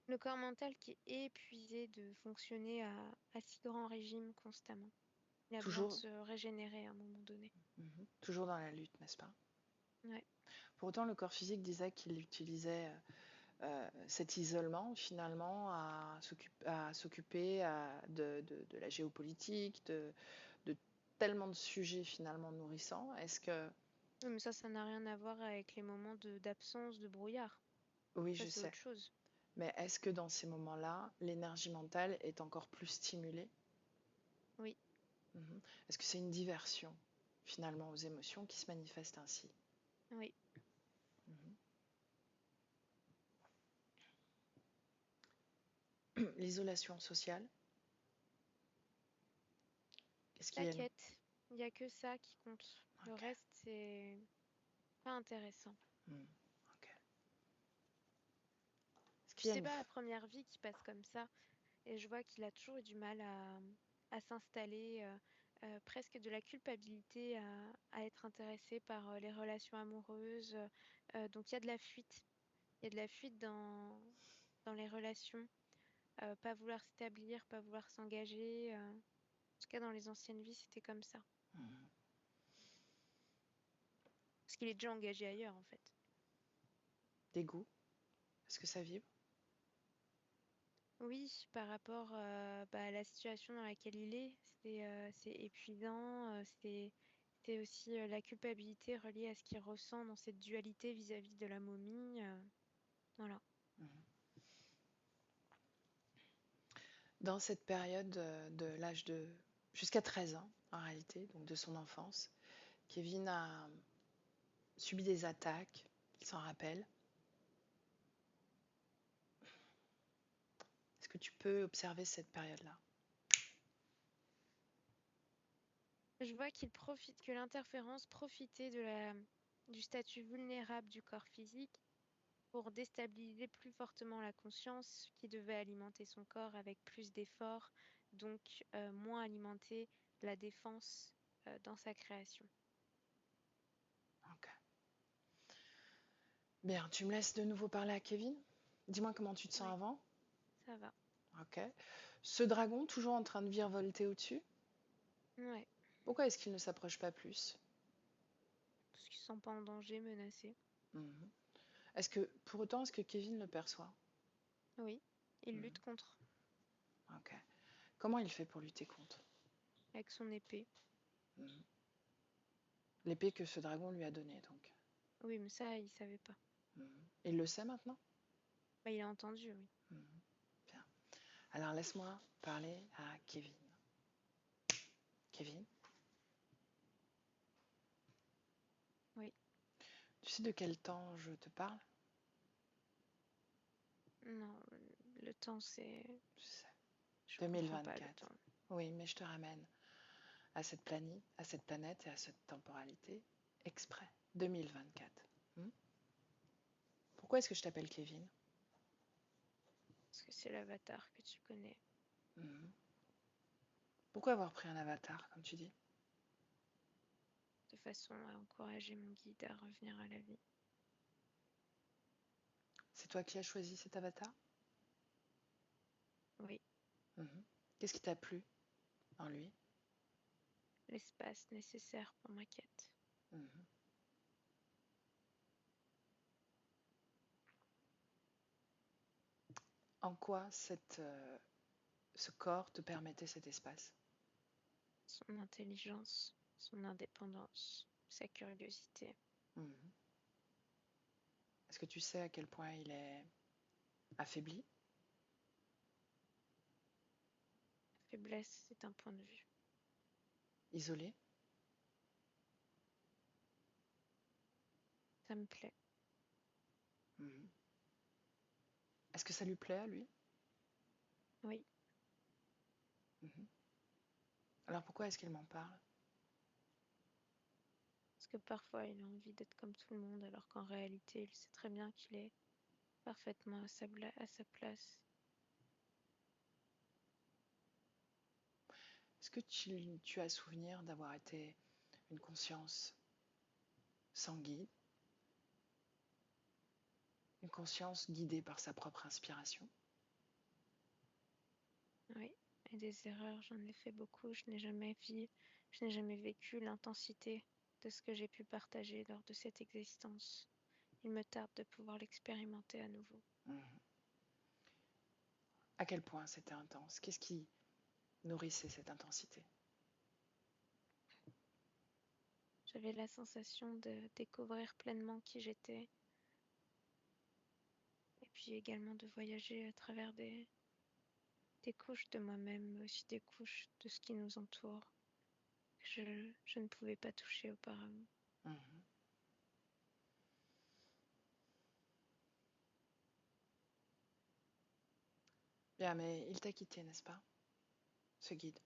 Le corps mental qui est épuisé de fonctionner à si grand régime constamment. Il a besoin de Toujours, se régénérer à un moment donné. toujours dans la lutte, n'est-ce pas? Ouais. Pour autant, le corps physique disait qu'il utilisait cet isolement finalement à s'occuper de la géopolitique, de tellement de sujets finalement nourrissants. Est-ce que... Oui, mais ça n'a rien à voir avec les moments d'absence, de brouillard. Oui, Ça, je c'est sais. autre chose. Mais est-ce que dans ces moments-là, l'énergie mentale est encore plus stimulée? Oui. Mhm. Est-ce que c'est une diversion finalement aux émotions qui se manifestent ainsi? Oui. Mhm. L'isolation sociale, est-ce qu'il La y a une... quête. Il n'y a que ça qui compte. Le Ok. reste, c'est pas intéressant. Hmm. Ok. Est-ce Puis qu'il y a c'est une... pas la première vie qui passe comme ça. Et je vois qu'il a toujours eu du mal à s'installer, presque de la culpabilité à être intéressé par les relations amoureuses. Donc il y a de la fuite. Il y a de la fuite dans les relations. Pas vouloir s'établir, pas vouloir s'engager. En tout cas, dans les anciennes vies, c'était comme ça. Hmm. Parce qu'il est déjà engagé ailleurs, en fait. Dégoût, est-ce que ça vibre? Oui, par rapport à la situation dans laquelle il est, c'est épuisant. C'est aussi la culpabilité reliée à ce qu'il ressent dans cette dualité vis-à-vis de la momie. Voilà. Mhm. Dans cette période de l'âge de... jusqu'à 13 ans, en réalité, donc de son enfance, Kevin a subi des attaques, il s'en rappelle. Est-ce que tu peux observer cette période-là? Je vois que l'interférence profitait du statut vulnérable du corps physique pour déstabiliser plus fortement la conscience qui devait alimenter son corps avec plus d'efforts, donc moins alimenter la défense dans sa création. Ok. Bien, tu me laisses de nouveau parler à Kevin? Dis-moi comment tu te sens Oui, avant. ça va. Ok. Ce dragon, toujours en train de virevolter au-dessus, Ouais, pourquoi est-ce qu'il ne s'approche pas plus? parce qu'ils ne sont pas en danger, menacés. Mhm. Est-ce que, pour autant, est-ce que Kevin le perçoit? Oui, ils Mhm. luttent contre, Ok. Comment il fait pour lutter contre? avec son épée. Mhm. L'épée que ce dragon lui a donnée, donc. Oui, mais ça, il savait pas. Mhm. Il le sait maintenant? Bah, il a entendu, oui. Mhm. Bien. Alors laisse-moi parler à Kevin. Kevin, Oui, tu sais de quel temps je te parle? non, le temps, c'est... Je sais. Je comprends pas le 2024. temps. Oui, mais je te ramène à cette planète et à cette temporalité. exprès. 2024. Pourquoi est-ce que je t'appelle Kevin? Parce que c'est l'avatar que tu connais. Pourquoi avoir pris un avatar, comme tu dis? De façon à encourager mon guide à revenir à la vie. C'est toi qui as choisi cet avatar? Oui, Qu'est-ce qui t'a plu en lui? l'espace nécessaire pour ma quête. En quoi ce corps te permettait cet espace? Son intelligence, son indépendance, sa curiosité. Est-ce que tu sais à quel point il est affaibli? La faiblesse, c'est un point de vue. Isolé? Ça me plaît. Est-ce que ça lui plaît à lui? Oui, Alors pourquoi est-ce qu'il m'en parle? parce que parfois il a envie d'être comme tout le monde, alors qu'en réalité, il sait très bien qu'il est parfaitement à sa place. Est-ce que tu as souvenir d'avoir été une conscience sans guide? Une conscience guidée par sa propre inspiration? Oui, et des erreurs, j'en ai fait beaucoup. Je n'ai jamais vécu l'intensité de ce que j'ai pu partager lors de cette existence. Il me tarde de pouvoir l'expérimenter à nouveau. À quel point c'était intense? Qu'est-ce qui nourrissait cette intensité? J'avais la sensation de découvrir pleinement qui j'étais, et puis également de voyager à travers des couches de moi-même, mais aussi des couches de ce qui nous entoure, que je ne pouvais pas toucher auparavant. Bien, mais il t'a quitté, n'est-ce pas? Ce guide.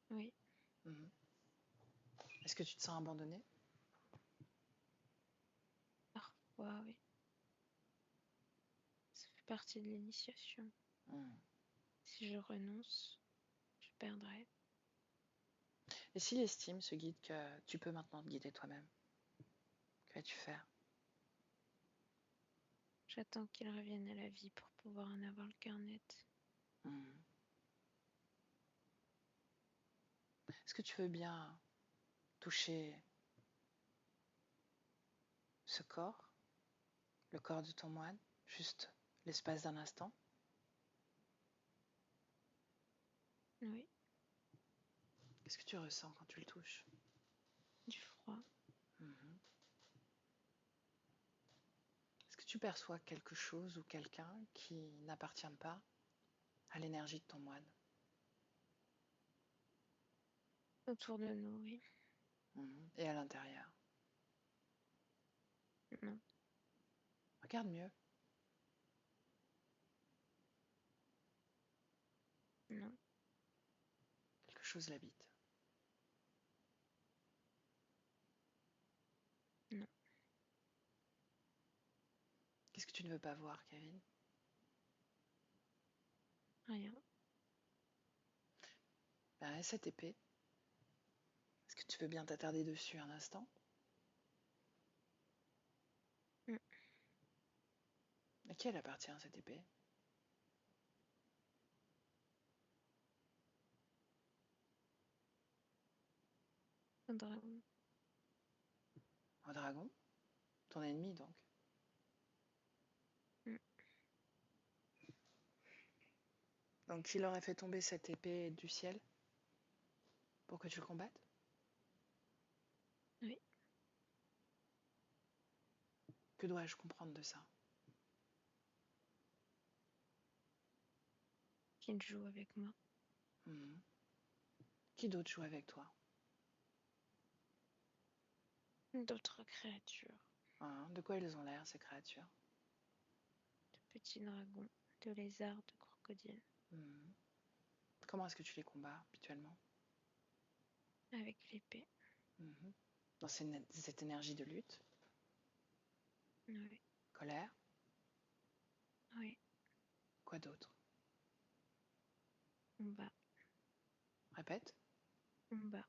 Oui, Est-ce que tu te sens abandonné? parfois, oui. Ça fait partie de l'initiation. Si je renonce, je perdrai. Et s'il estime, ce guide, que tu peux maintenant te guider toi-même, que vas-tu faire? J'attends qu'il revienne à la vie pour pouvoir en avoir le cœur net. Est-ce que tu veux bien toucher ce corps, le corps de ton moine, juste l'espace d'un instant? Oui, Qu'est-ce que tu ressens quand tu le touches? du froid. Est-ce que tu perçois quelque chose ou quelqu'un qui n'appartient pas à l'énergie de ton moine? Autour de nous, oui. Et à l'intérieur? Non, Regarde mieux. non, Quelque chose l'habite. non. Qu'est-ce que tu ne veux pas voir, Kevin? Rien. Ben, cette épée, est-ce que tu veux bien t'attarder dessus un instant? À qui elle appartient, cette épée? Un dragon. Un dragon? Ton ennemi, donc? Donc il aurait fait tomber cette épée du ciel pour que tu le combattes? Oui, Que dois-je comprendre de ça? qu'il joue avec moi. Qui d'autre joue avec toi? D'autres créatures. De quoi ils ont l'air, ces créatures? De petits dragons, de lézards, de crocodiles. Comment est-ce que tu les combats habituellement? Avec l'épée. Mhm. Dans cette énergie de lutte, Oui, colère, oui, quoi d'autre? combat, Répète. combat.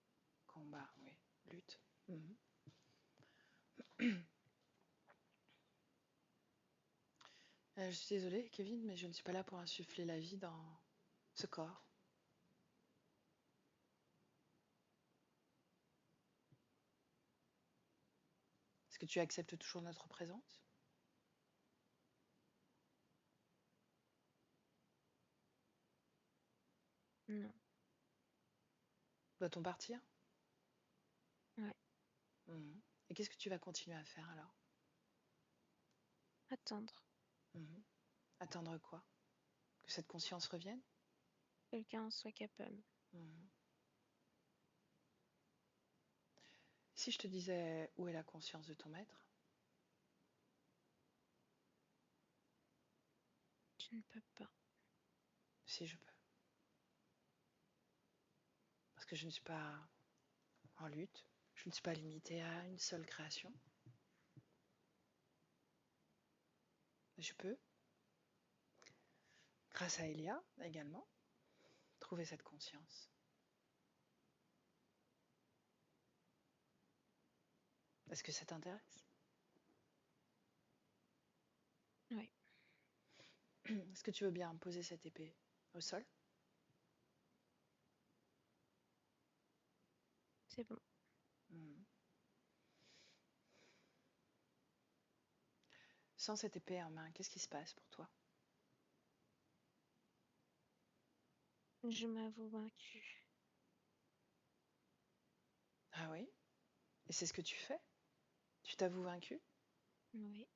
Combat, oui. Lutte. Mhm. Je suis désolée, Kevin, mais je ne suis pas là pour insuffler la vie dans ce corps. Est-ce que tu acceptes toujours notre présence? Non, Doit-on partir? ouais. Mhm. Et qu'est-ce que tu vas continuer à faire alors? Attendre. Mhm. Attendre quoi? Que cette conscience revienne? Quelqu'un en soit capable. Mhm. Si je te disais où est la conscience de ton maître? Tu ne peux pas. Si je peux. Parce que je ne suis pas en lutte. Je ne suis pas limitée à une seule création. Je peux, grâce à Elia également, trouver cette conscience. Est-ce que ça t'intéresse? Oui, Est-ce que tu veux bien poser cette épée au sol? c'est bon. Mhm. Sans cette épée en main, qu'est-ce qui se passe pour toi? Je m'avoue vaincue. Ah oui? Et c'est ce que tu fais? Tu t'avoues vaincu? Oui,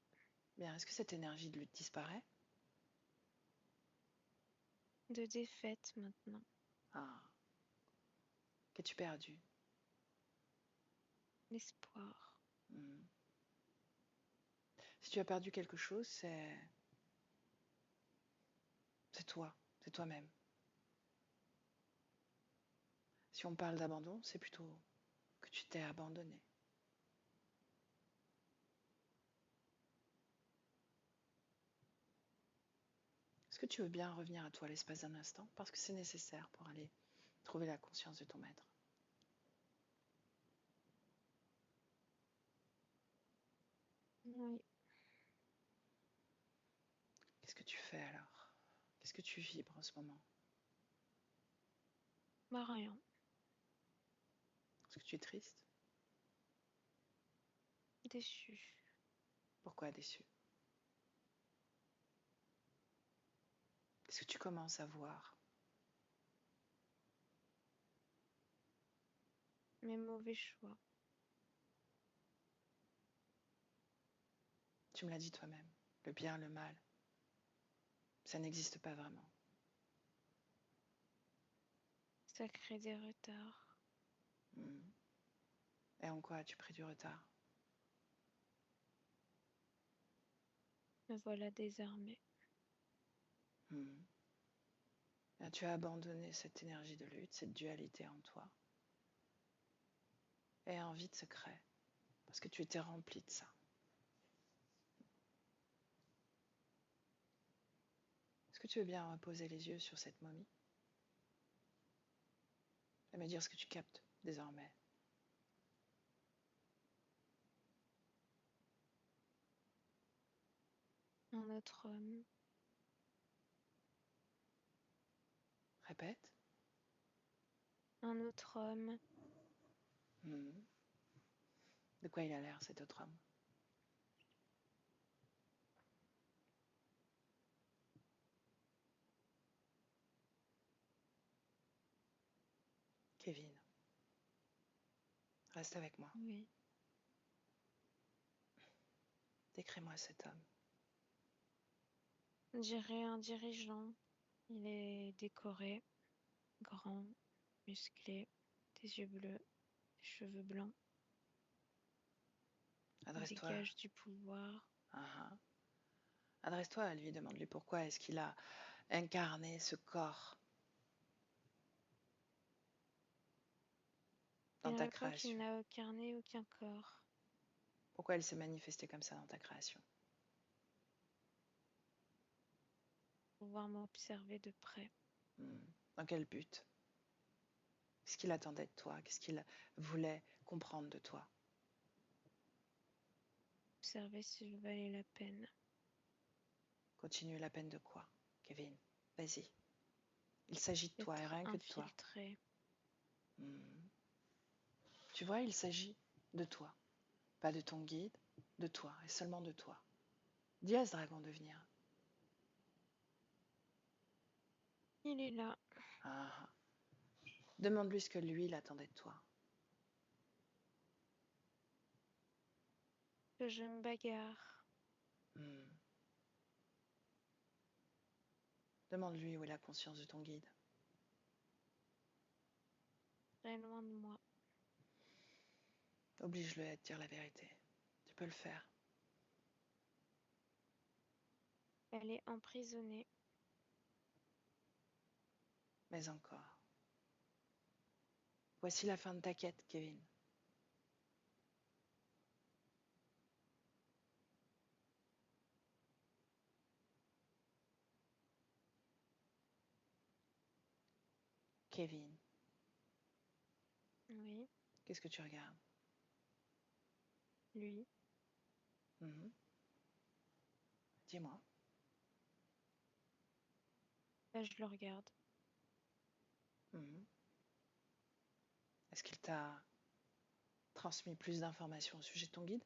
Bien, est-ce que cette énergie de lutte disparaît? de défaite maintenant. Ah, qu'as-tu perdu? L'espoir. Mhm. Si tu as perdu quelque chose, c'est toi, c'est toi-même. Si on parle d'abandon, c'est plutôt que tu t'es abandonné. Est-ce que tu veux bien revenir à toi l'espace d'un instant? Parce que c'est nécessaire pour aller trouver la conscience de ton maître. Oui, Qu'est-ce que tu fais alors? Qu'est-ce que tu vibres en ce moment? bah rien. Est-ce que tu es triste? Déçue. Pourquoi déçu? Qu'est-ce que tu commences à voir? Mes mauvais choix. Tu me l'as dit toi-même. Le bien, le mal, ça n'existe pas vraiment. Ça crée des retards. Mhm. Et en quoi as-tu pris du retard? Me voilà désarmée. Mhm. Et tu as abandonné cette énergie de lutte, cette dualité en toi. Et un vide se crée. Parce que tu étais rempli de ça. Est-ce que tu veux bien reposer les yeux sur cette momie et me dire ce que tu captes désormais? Un autre homme. Répète. Un autre homme. Mhm. De quoi il a l'air cet autre homme? Kevin, reste avec moi. Oui. Décris-moi cet homme. On dirait un dirigeant. Il est décoré, grand, musclé, des yeux bleus, des cheveux blancs. Il Adresse-toi. dégage du pouvoir. Ah. Adresse-toi à lui, demande-lui pourquoi est-ce qu'il a incarné ce corps dans Et ta un corps qui création? n'a aucun nez, aucun corps. Pourquoi elle s'est manifestée comme ça dans ta création? Pouvoir m'observer de près. Dans quel but? Qu'est-ce qu'il attendait de toi? Qu'est-ce qu'il voulait comprendre de toi? Observer si je valais la peine. Continue, la peine de quoi, Kevin? Vas-y. Il s'agit de toi et D'être rien que de toi. infiltré. Tu vois, il s'agit de toi. Pas de ton guide, de toi et seulement de toi. Dis à ce dragon de venir. Il est là. Ah, ah. Demande-lui ce que lui, il attendait de toi. Que je me bagarre. Demande-lui où est la conscience de ton guide. Très loin de moi. Oblige-le à te dire la vérité. Tu peux le faire. Elle est emprisonnée. Mais encore. Voici la fin de ta quête, Kevin. Kevin, Oui, qu'est-ce que tu regardes? lui. Dis-moi. Là, je le regarde. Est-ce qu'il t'a transmis plus d'informations au sujet de ton guide?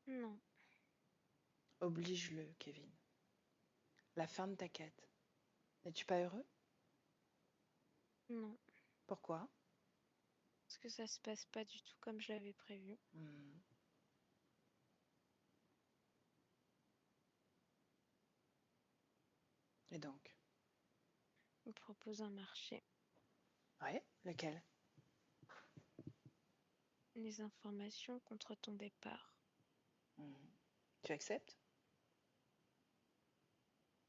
Non, Oblige-le, Kevin. La fin de ta quête. N'es-tu pas heureux? non. Pourquoi? Parce que ça se passe pas du tout comme je l'avais prévu. Et donc? Il me propose un marché. Ouais, lequel? Les informations contre ton départ. Tu acceptes?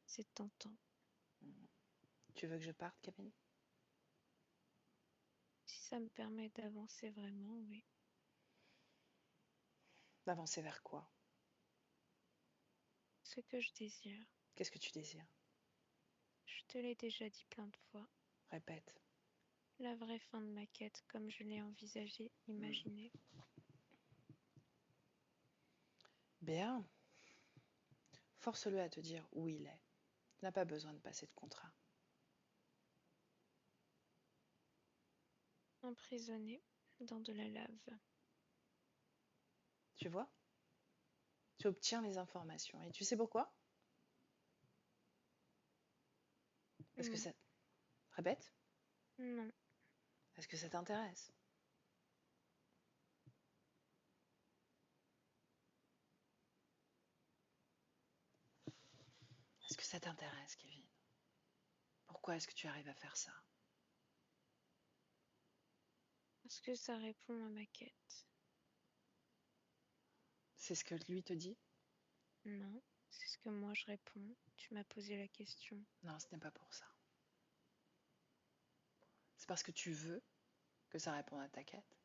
C'est tentant. Tu veux que je parte, Kevin? Si ça me permet d'avancer vraiment, oui. D'avancer vers quoi? Ce que je désire. Qu'est-ce que tu désires? Je te l'ai déjà dit plein de fois. Répète. La vraie fin de ma quête, comme je l'ai envisagée, imaginée. Bien. Force-le à te dire où il est. Tu n'as pas besoin de passer de contrat. Emprisonné dans de la lave. Tu vois? Tu obtiens les informations. Et tu sais pourquoi? Est-ce que Non. ça... Répète. Non. Est-ce que ça t'intéresse? Est-ce que ça t'intéresse, Kevin? Pourquoi est-ce que tu arrives à faire ça? Parce que ça répond à ma quête. C'est ce que lui te dit? Non, c'est ce que moi je réponds. Tu m'as posé la question. Non, ce n'est pas pour ça. C'est parce que tu veux que ça réponde à ta quête.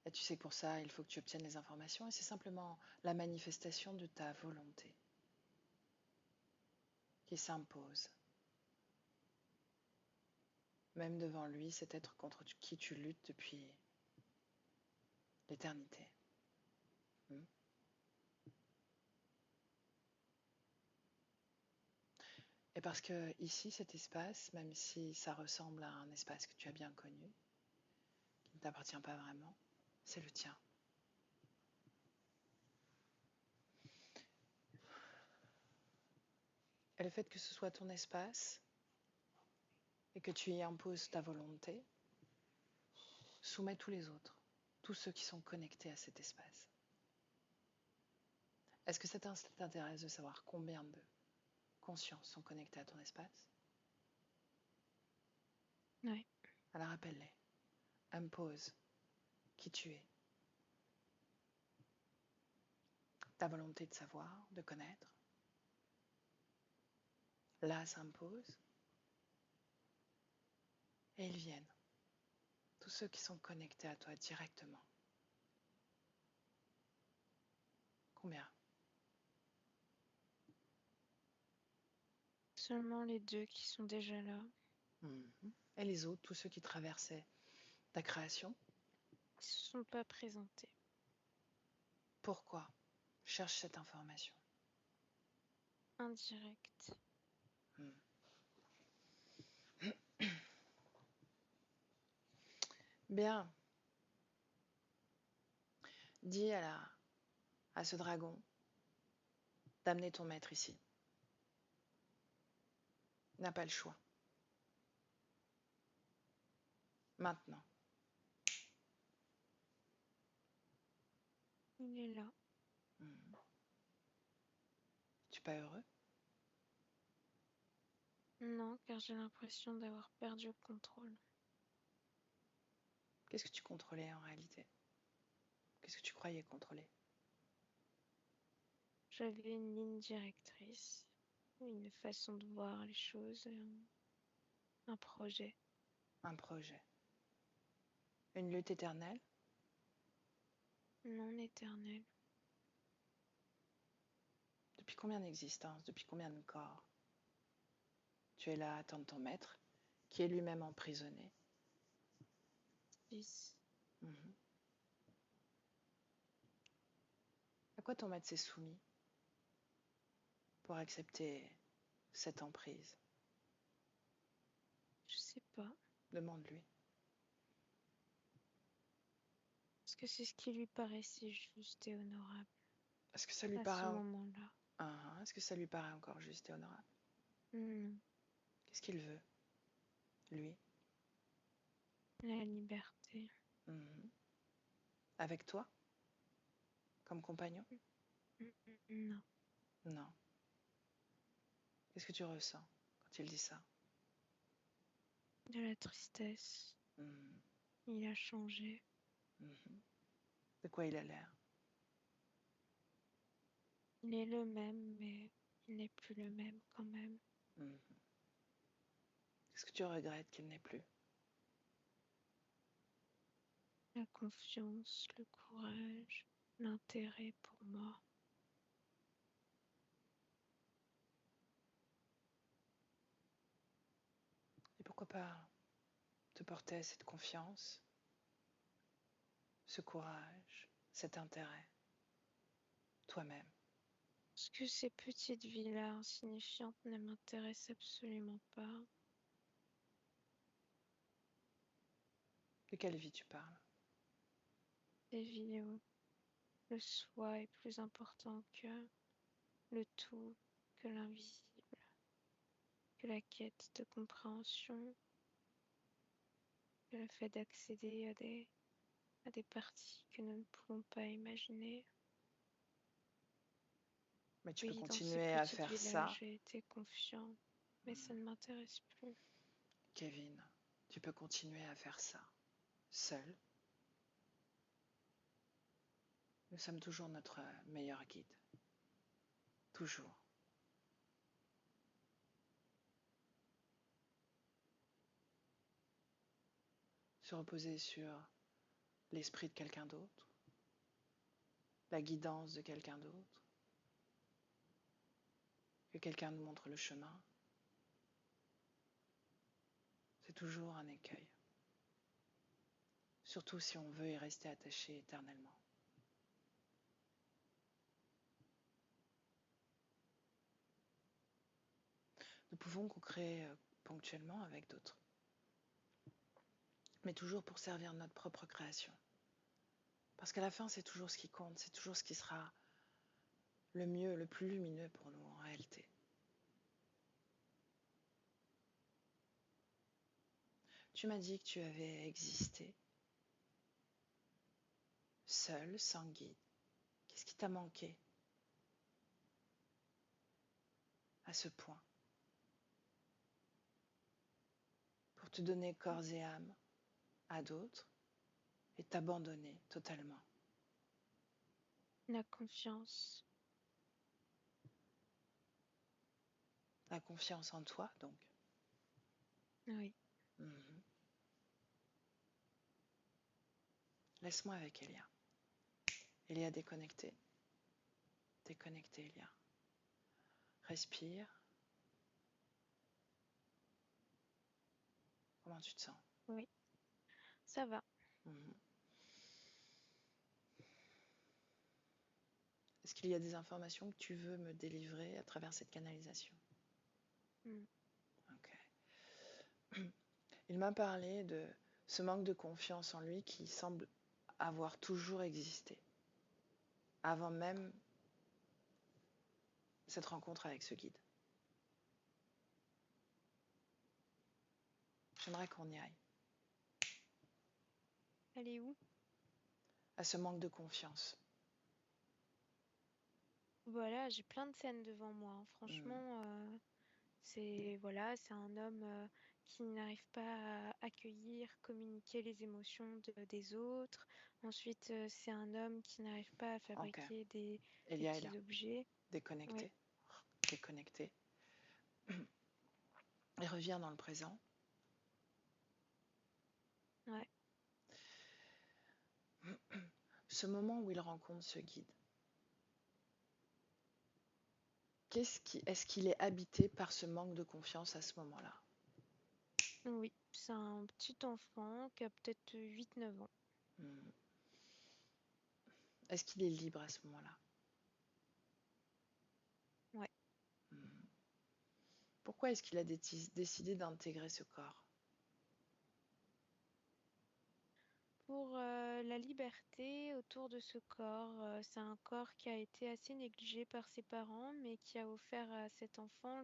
Et tu sais que pour ça, il faut que tu obtiennes les informations et c'est simplement la manifestation de ta volonté qui s'impose. Même devant lui, cet être contre qui tu luttes depuis l'éternité. Et parce que ici, cet espace, même si ça ressemble à un espace que tu as bien connu, qui ne t'appartient pas vraiment, c'est le tien. Et le fait que ce soit ton espace et que tu y imposes ta volonté, soumet tous les autres, tous ceux qui sont connectés à cet espace. Est-ce que ça t'intéresse de savoir combien de consciences sont connectées à ton espace? Ouais. Alors appelle-les. Impose qui tu es. Ta volonté de savoir, de connaître. Là s'impose. Et ils viennent. tous ceux qui sont connectés à toi directement. Combien? Seulement les 2 qui sont déjà là. Et les autres, tous ceux qui traversaient ta création? Ils se sont pas présentés. Pourquoi? Cherche cette information. Indirect. Bien. Dis à ce dragon d'amener ton maître ici. Il n'a pas le choix. Maintenant. Il est là. Tu es pas heureux? Non, car j'ai l'impression d'avoir perdu le contrôle. Qu'est-ce que tu contrôlais en réalité? Qu'est-ce que tu croyais contrôler? J'avais une ligne directrice, une façon de voir les choses, un projet. Un projet. Une lutte éternelle? Non éternel. Depuis combien d'existences? Depuis combien de corps? Tu es là à attendre ton maître, qui est lui-même emprisonné. 6. À quoi ton maître s'est soumis pour accepter cette emprise? Je sais pas. Demande-lui. Parce que c'est ce qui lui paraissait juste et honorable Est-ce que ça lui à ce paraît moment-là. Est-ce que ça lui paraît encore juste et honorable? Non. Qu'est-ce qu'il veut, lui? La liberté. Avec toi? Comme compagnon? Non. Non. Qu'est-ce que tu ressens quand il dit ça? De la tristesse. Il a changé. De quoi il a l'air? Il est le même, mais il n'est plus le même quand même. Qu'est-ce que tu regrettes qu'il n'ait plus? La confiance, le courage, l'intérêt pour moi. Et pourquoi pas te porter à cette confiance, ce courage, cet intérêt, toi-même? Parce que ces petites villas insignifiantes ne m'intéressent absolument pas. De quelle vie tu parles? Des villes où le soi est plus important que le tout, que l'invisible, que la quête de compréhension, que le fait d'accéder à des parties que nous ne pouvons pas imaginer. Mais tu peux Oui, dans ces continuer à petites faire villas, ça, j'ai été confiant, mais ça ne m'intéresse plus. Kevin. Tu peux continuer à faire ça, seul. Nous sommes toujours notre meilleur guide. Toujours. Se reposer sur l'esprit de quelqu'un d'autre, la guidance de quelqu'un d'autre, que quelqu'un nous montre le chemin, c'est toujours un écueil. Surtout si on veut y rester attaché éternellement. Nous pouvons co-créer ponctuellement avec d'autres, mais toujours pour servir notre propre création. Parce qu'à la fin, c'est toujours ce qui compte, c'est toujours ce qui sera le mieux, le plus lumineux pour nous en réalité. Tu m'as dit que tu avais existé, seul, sans guide. Qu'est-ce qui t'a manqué à ce point pour te donner corps et âme à d'autres et t'abandonner totalement? La confiance, La confiance en toi, donc. oui. Laisse-moi avec Elia. Elia, déconnecté. Déconnecté, Elia. Respire. Comment tu te sens? Oui, ça va. Mhm. Est-ce qu'il y a des informations que tu veux me délivrer à travers cette canalisation? Mm. Ok. Il m'a parlé de ce manque de confiance en lui qui semble avoir toujours existé, avant même cette rencontre avec ce guide. J'aimerais qu'on y aille, Elle est où? à ce manque de confiance. Voilà, j'ai plein de scènes devant moi, hein. Mm. Franchement, c'est voilà, c'est un homme qui n'arrive pas à accueillir, communiquer les émotions des autres. Ensuite, c'est un homme qui n'arrive pas à Ok. fabriquer des Elia est là, petits objets. déconnecté, Oui, déconnecté. Et revient dans le présent. ouais. Ce moment où il rencontre ce guide, est-ce qu'il est habité par ce manque de confiance à ce moment-là? Oui, c'est un petit enfant qui a peut-être 8-9 ans. Mm. Est-ce qu'il est libre à ce moment-là? Ouais. Mm. Pourquoi est-ce qu'il a décidé d'intégrer ce corps? Pour la liberté autour de ce corps, c'est un corps qui a été assez négligé par ses parents, mais qui a offert à cet enfant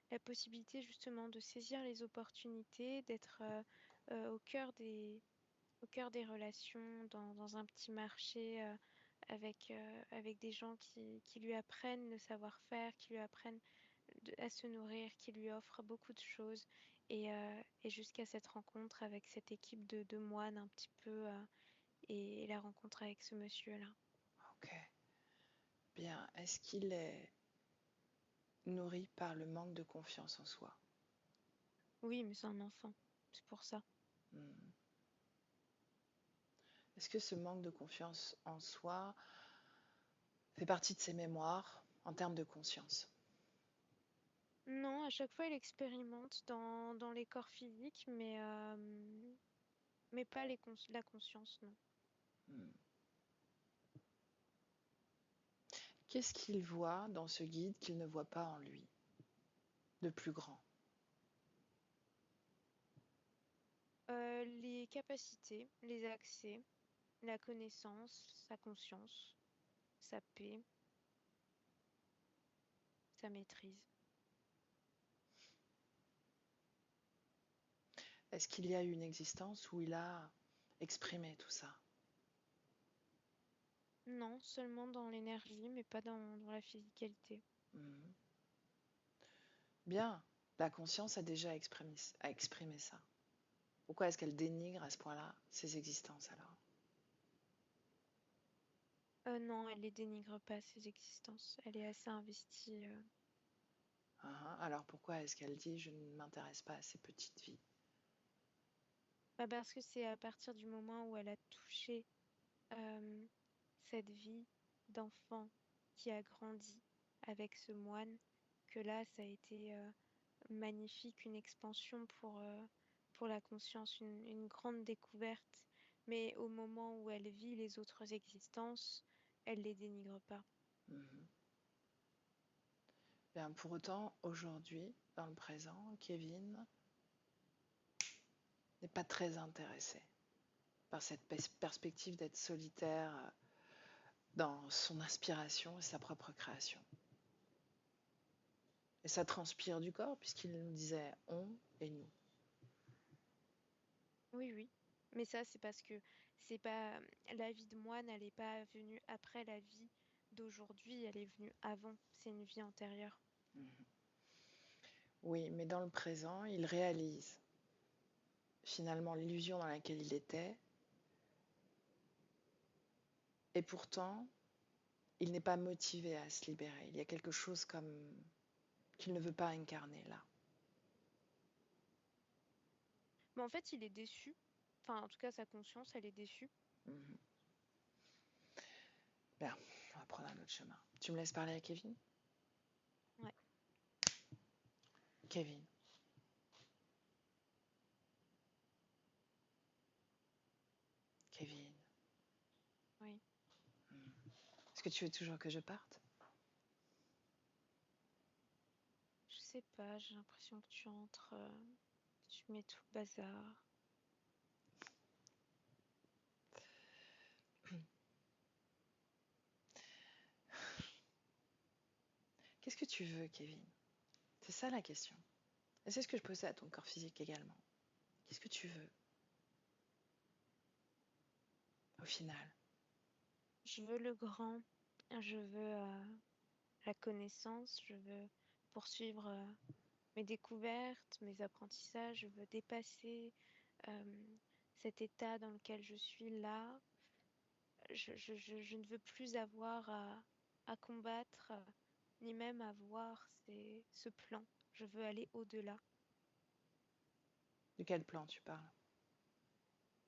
la possibilité justement de saisir les opportunités, d'être au cœur des relations, dans un petit marché avec des gens qui lui apprennent le savoir-faire, qui lui apprennent à se nourrir, qui lui offrent beaucoup de choses. Et jusqu'à cette rencontre avec cette équipe de moines un petit peu, et la rencontre avec ce monsieur-là. Ok. Bien. Est-ce qu'il est nourri par le manque de confiance en soi? Oui, mais c'est un enfant, c'est pour ça. Mm. Est-ce que ce manque de confiance en soi fait partie de ses mémoires en termes de conscience? Non, à chaque fois, il expérimente dans les corps physiques, mais pas la conscience, non. Mm. Qu'est-ce qu'il voit dans ce guide qu'il ne voit pas en lui, de plus grand? Les capacités, les accès, la connaissance, sa conscience, sa paix, sa maîtrise. Est-ce qu'il y a eu une existence où il a exprimé tout ça? Non, seulement dans l'énergie, mais pas dans la physicalité. Mm. Bien, la conscience a déjà exprimé ça. Pourquoi est-ce qu'elle dénigre à ce point-là ses existences alors? Non, elle les dénigre pas, ses existences. Elle est assez investie. Hein, alors pourquoi est-ce qu'elle dit je ne m'intéresse pas à ces petites vies? Bah, parce que c'est à partir du moment où elle a touché euh, cette vie d'enfant qui a grandi avec ce moine que là, ça a été magnifique, une expansion pour la conscience, une grande découverte. Mais au moment où elle vit les autres existences, elle les dénigre pas. Mhm. Bien, pour autant, aujourd'hui, dans le présent, Kevin n'est pas très intéressé par cette perspective d'être solitaire dans son inspiration et sa propre création. Et ça transpire du corps puisqu'il nous disait on et nous. Oui, oui. Mais ça, c'est parce que c'est pas la vie de moine, elle n'est pas venue après la vie d'aujourd'hui, elle est venue avant. C'est une vie antérieure. Mhm. Oui, mais dans le présent, il réalise finalement l'illusion dans laquelle il était, et pourtant, il n'est pas motivé à se libérer. Il y a quelque chose comme qu'il ne veut pas incarner là. Mais en fait, il est déçu. Enfin, en tout cas, sa conscience, elle est déçue. Mhm. Bien, on va prendre un autre chemin. Tu me laisses parler à Kevin? Ouais. Kevin, Kevin, Oui. est-ce que tu veux toujours que je parte? Je sais pas, j'ai l'impression que tu entres, tu mets tout le bazar. Qu'est-ce que tu veux, Kevin? C'est ça la question. Et c'est ce que je posais à ton corps physique également. Qu'est-ce que tu veux, au final? Je veux le grand, je veux la connaissance, je veux poursuivre mes découvertes, mes apprentissages, je veux dépasser cet état dans lequel je suis là. Je ne veux plus avoir à combattre, ni même à voir ce plan. Je veux aller au-delà. De quel plan tu parles?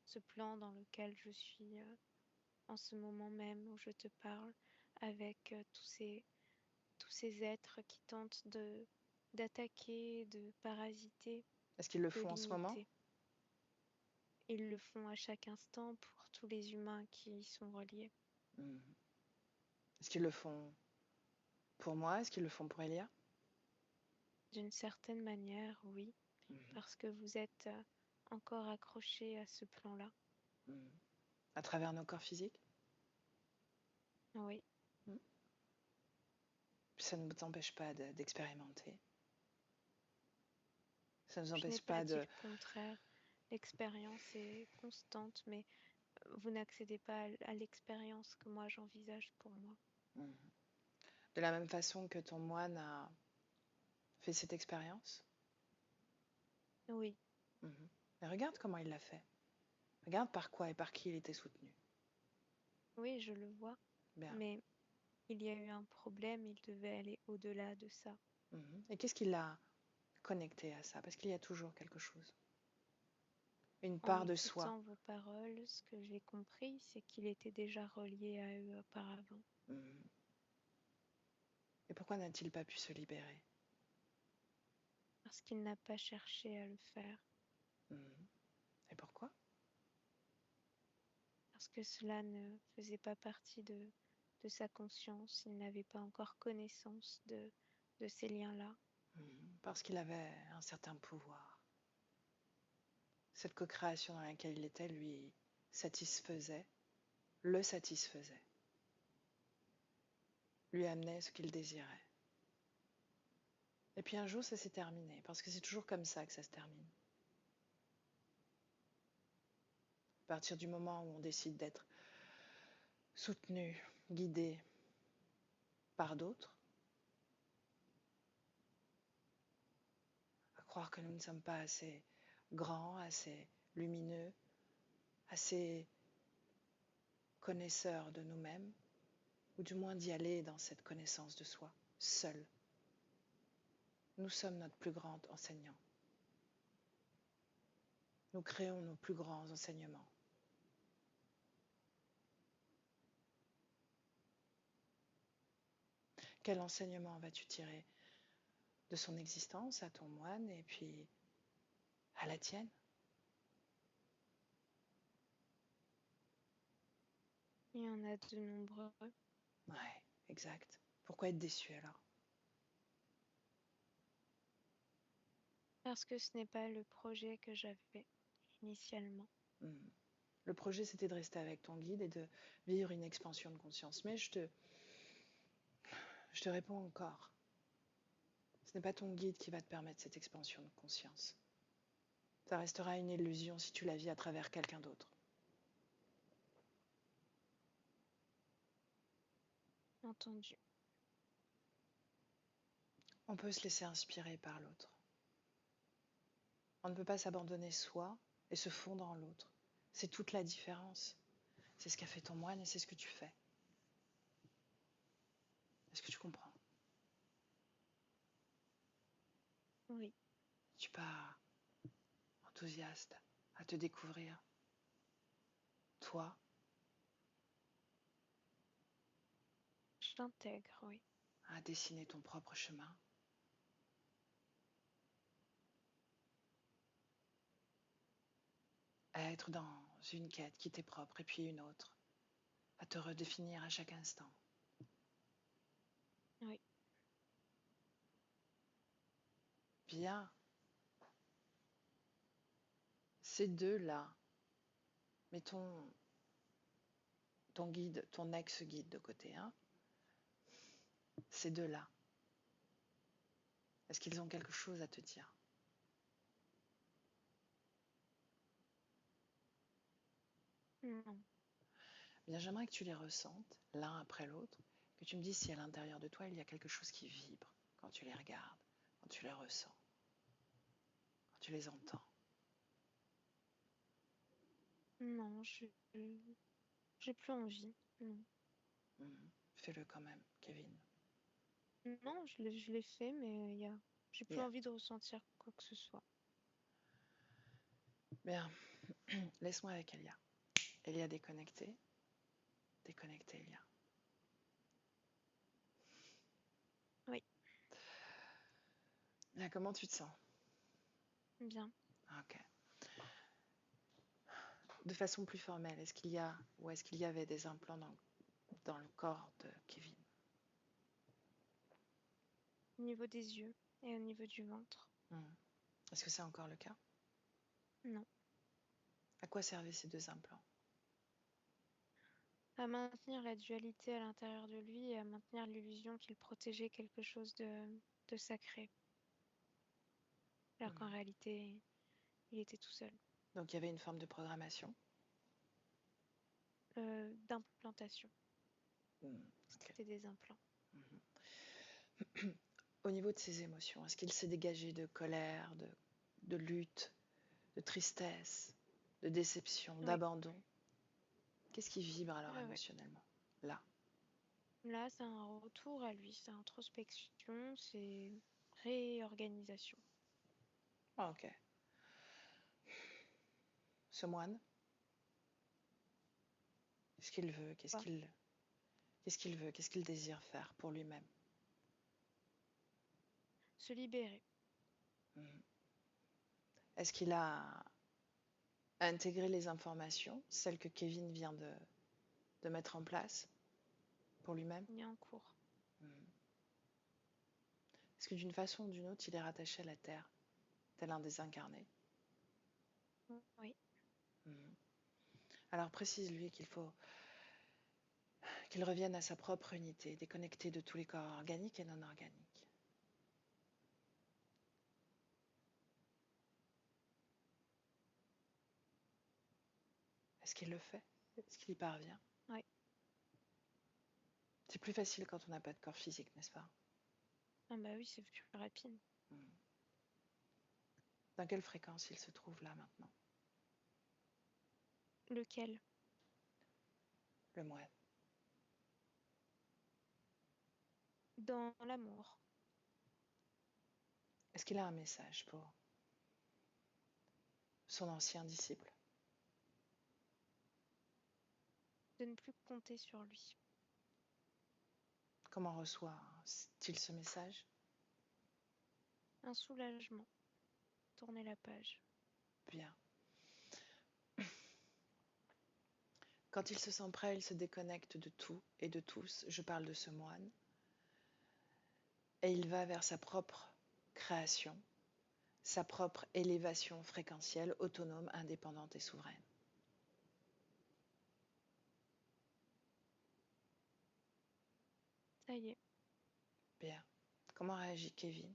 Ce plan dans lequel je suis en ce moment même où je te parle, avec tous ces êtres qui tentent d'attaquer, de parasiter, Est-ce qu'ils le de font en ce moment? limiter. Ils le font à chaque instant pour tous les humains qui y sont reliés. Est-ce qu'ils le font pour moi? Est-ce qu'ils le font pour Elia? D'une certaine manière, oui, parce que vous êtes encore accrochés à ce plan-là. À travers nos corps physiques? Oui, Ça ne nous empêche pas d'expérimenter. Ça ne nous je n'ai empêche pas pas dit de... le contraire. L'expérience est constante, mais vous n'accédez pas à l'expérience que moi j'envisage pour moi. De la même façon que ton moine a fait cette expérience? Oui, Mais regarde comment il l'a fait. Regarde par quoi et par qui il était soutenu. oui, je le vois, Bien. mais il y a eu un problème, il devait aller au-delà de ça. Et qu'est-ce qui l'a connecté à ça? Parce qu'il y a toujours quelque chose. Une En part de soi. écoutant vos paroles, ce que j'ai compris, c'est qu'il était déjà relié à eux auparavant. Et pourquoi n'a-t-il pas pu se libérer? Parce qu'il n'a pas cherché à le faire. Et pourquoi? Parce que cela ne faisait pas partie de sa conscience. Il n'avait pas encore connaissance de ces liens-là. Parce qu'il avait un certain pouvoir. Cette co-création dans laquelle il était lui satisfaisait, le satisfaisait, lui amenait ce qu'il désirait. Et puis un jour, ça s'est terminé, parce que c'est toujours comme ça que ça se termine. À partir du moment où on décide d'être soutenu, guidé par d'autres, à croire que nous ne sommes pas assez grands, assez lumineux, assez connaisseurs de nous-mêmes, ou du moins d'y aller dans cette connaissance de soi, seul. Nous sommes notre plus grand enseignant. Nous créons nos plus grands enseignements. Quel enseignement vas-tu tirer de son existence à ton moine et puis à la tienne? Il y en a de nombreux. Ouais, exact. Pourquoi être déçu alors? Parce que ce n'est pas le projet que j'avais initialement. Le projet, c'était de rester avec ton guide et de vivre une expansion de conscience. Mais je te réponds encore. Ce n'est pas ton guide qui va te permettre cette expansion de conscience. Ça restera une illusion si tu la vis à travers quelqu'un d'autre. Entendu. On peut se laisser inspirer par l'autre. On ne peut pas s'abandonner soi et se fondre en l'autre. C'est toute la différence. C'est ce qu'a fait ton moine et c'est ce que tu fais. Est-ce que tu comprends? Oui, Tu pars enthousiaste à te découvrir, toi, j'intègre, oui. à dessiner ton propre chemin. À être dans une quête qui t'est propre et puis une autre, à te redéfinir à chaque instant. Oui. Bien, ces deux-là, mettons ton guide, ton ex-guide de côté, hein, ces deux-là, est-ce qu'ils ont quelque chose à te dire? Non. Bien, j'aimerais que tu les ressentes l'un après l'autre, que tu me dises si à l'intérieur de toi il y a quelque chose qui vibre quand tu les regardes, quand tu les ressens, quand tu les entends. Non, j'ai plus envie. Non. Fais-le quand même, Kevin. Non, je l'ai fait, mais j'ai plus Bien. envie de ressentir quoi que ce soit. Bien, laisse-moi avec Elia. Elia déconnectée. Déconnectée, Elia. Oui, Bien, comment tu te sens? bien. Ok. De façon plus formelle, est-ce qu'il y a ou est-ce qu'il y avait des implants dans le corps de Kevin? Au niveau des yeux et au niveau du ventre. Est-ce que c'est encore le cas? Non. À quoi servaient ces deux implants? À maintenir la dualité à l'intérieur de lui et à maintenir l'illusion qu'il protégeait quelque chose de sacré. Alors qu'en réalité, il était tout seul. Donc il y avait une forme de programmation. D'implantation. Okay. C'était des implants. Au niveau de ses émotions, est-ce qu'il s'est dégagé de colère, de lutte, de tristesse, de déception, Oui. d'abandon? Qu'est-ce qui vibre alors Ouais. émotionnellement? Là. Là, c'est un retour à lui, c'est introspection, c'est réorganisation. Ah, ok. Ce moine, qu'est-ce qu'il veut? Qu'est-ce qu'il veut? Qu'est-ce qu'il désire faire pour lui-même? Se libérer. Est-ce qu'il a intégré les informations, celles que Kevin vient de mettre en place pour lui-même? Il est en cours. Est-ce que d'une façon ou d'une autre, il est rattaché à la Terre, tel un désincarné? Oui. Alors précise-lui qu'il faut qu'il revienne à sa propre unité, déconnecté de tous les corps organiques et non organiques. Est-ce qu'il le fait? Est-ce qu'il y parvient? Oui. C'est plus facile quand on n'a pas de corps physique, n'est-ce pas? Ah bah oui, c'est plus rapide. Dans quelle fréquence il se trouve là maintenant? Lequel? Le moine. Dans l'amour. Est-ce qu'il a un message pour son ancien disciple? De ne plus compter sur lui. Comment reçoit-il ce message? Un soulagement. Tourner la page. Bien. Quand il se sent prêt, il se déconnecte de tout et de tous. Je parle de ce moine. Et il va vers sa propre création, sa propre élévation fréquentielle, autonome, indépendante et souveraine. Ça y est. Bien. Comment réagit Kevin?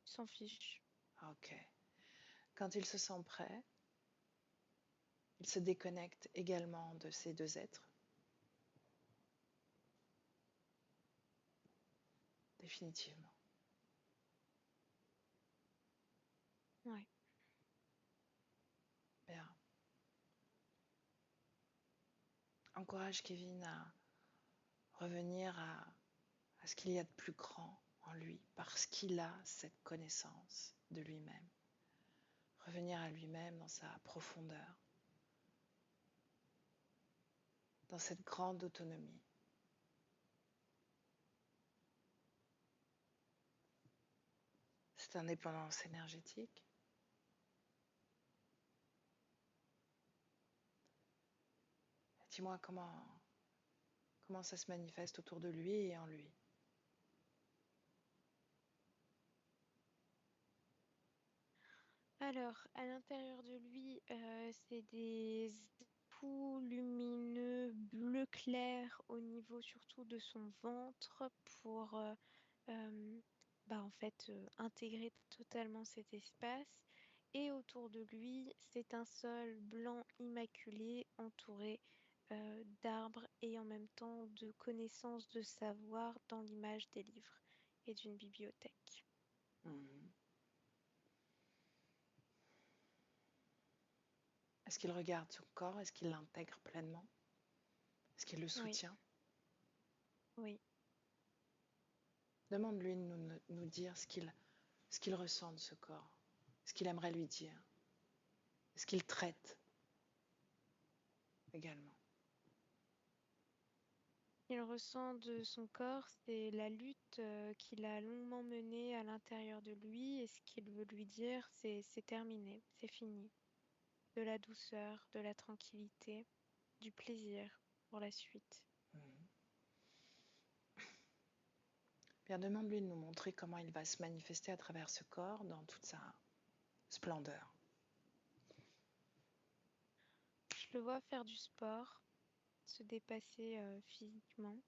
Il s'en fiche. Ok. Quand il se sent prêt, il se déconnecte également de ces deux êtres. Définitivement. Ouais. Bien. Encourage Kevin à revenir à ce qu'il y a de plus grand en lui, parce qu'il a cette connaissance de lui-même. Revenir à lui-même dans sa profondeur, dans cette grande autonomie. cette indépendance énergétique. Dis-moi comment ça se manifeste autour de lui et en lui. Alors, à l'intérieur de lui, c'est des époux lumineux bleu clair au niveau surtout de son ventre pour en fait intégrer totalement cet espace. Et autour de lui, c'est un sol blanc immaculé entouré d'arbres et en même temps de connaissances, de savoir dans l'image des livres et d'une bibliothèque. Mhm. Est-ce qu'il regarde son corps? Est-ce qu'il l'intègre pleinement? Est-ce qu'il le Oui, soutient? oui. Demande-lui de nous dire ce qu'il ressent de ce corps, ce qu'il aimerait lui dire, ce qu'il traite également. Il ressent de son corps, c'est la lutte qu'il a longuement menée à l'intérieur de lui et ce qu'il veut lui dire, c'est terminé, c'est fini. De la douceur, de la tranquillité, du plaisir pour la suite. Mhm. Bien, demande-lui de nous montrer comment il va se manifester à travers ce corps dans toute sa splendeur. Je le vois faire du sport, se dépasser physiquement,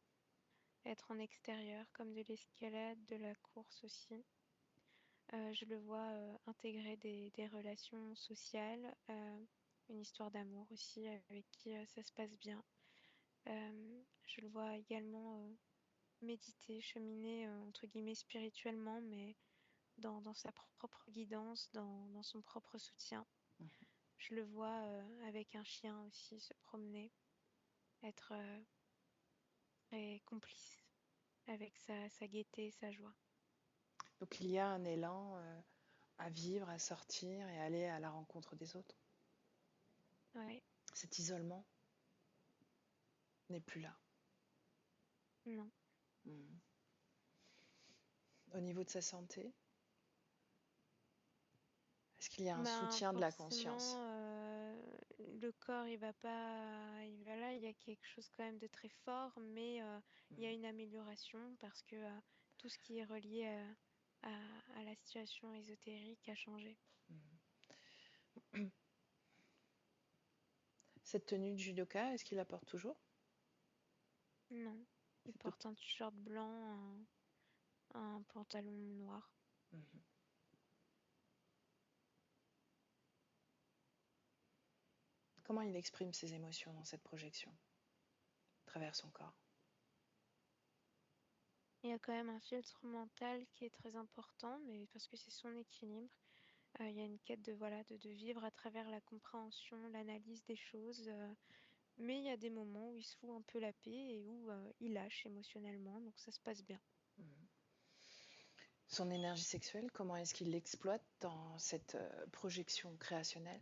être en extérieur comme de l'escalade, de la course aussi. Je le vois intégrer des relations sociales, une histoire d'amour aussi avec qui ça se passe bien. Je le vois également méditer, cheminer entre guillemets spirituellement, mais dans sa propre guidance, dans son propre soutien. Mhm. Je le vois avec un chien aussi se promener, être très complice avec sa gaieté, sa joie. Donc il y a un élan à vivre, à sortir et aller à la rencontre des autres. Ouais, Cet isolement n'est plus là. non. Mhm. Au niveau de sa santé, est-ce qu'il y a un Ben soutien de la conscience? forcément, le corps il va pas, il y a quelque chose quand même de très fort, mais il y a Mhm. une amélioration parce que tout ce qui est relié à la situation ésotérique a changé. Mhm. Cette tenue de judoka, est-ce qu'il la porte toujours? Non, il C'est tout. porte un t-shirt blanc, un pantalon noir. Mhm. Comment il exprime ses émotions dans cette projection, à travers son corps? Il y a quand même un filtre mental qui est très important, mais parce que c'est son équilibre. Il y a une quête de vivre à travers la compréhension, l'analyse des choses. Mais il y a des moments où il se fout un peu la paix et où il lâche émotionnellement, donc ça se passe bien. Mhm. Son énergie sexuelle, comment est-ce qu'il l'exploite dans cette projection créationnelle?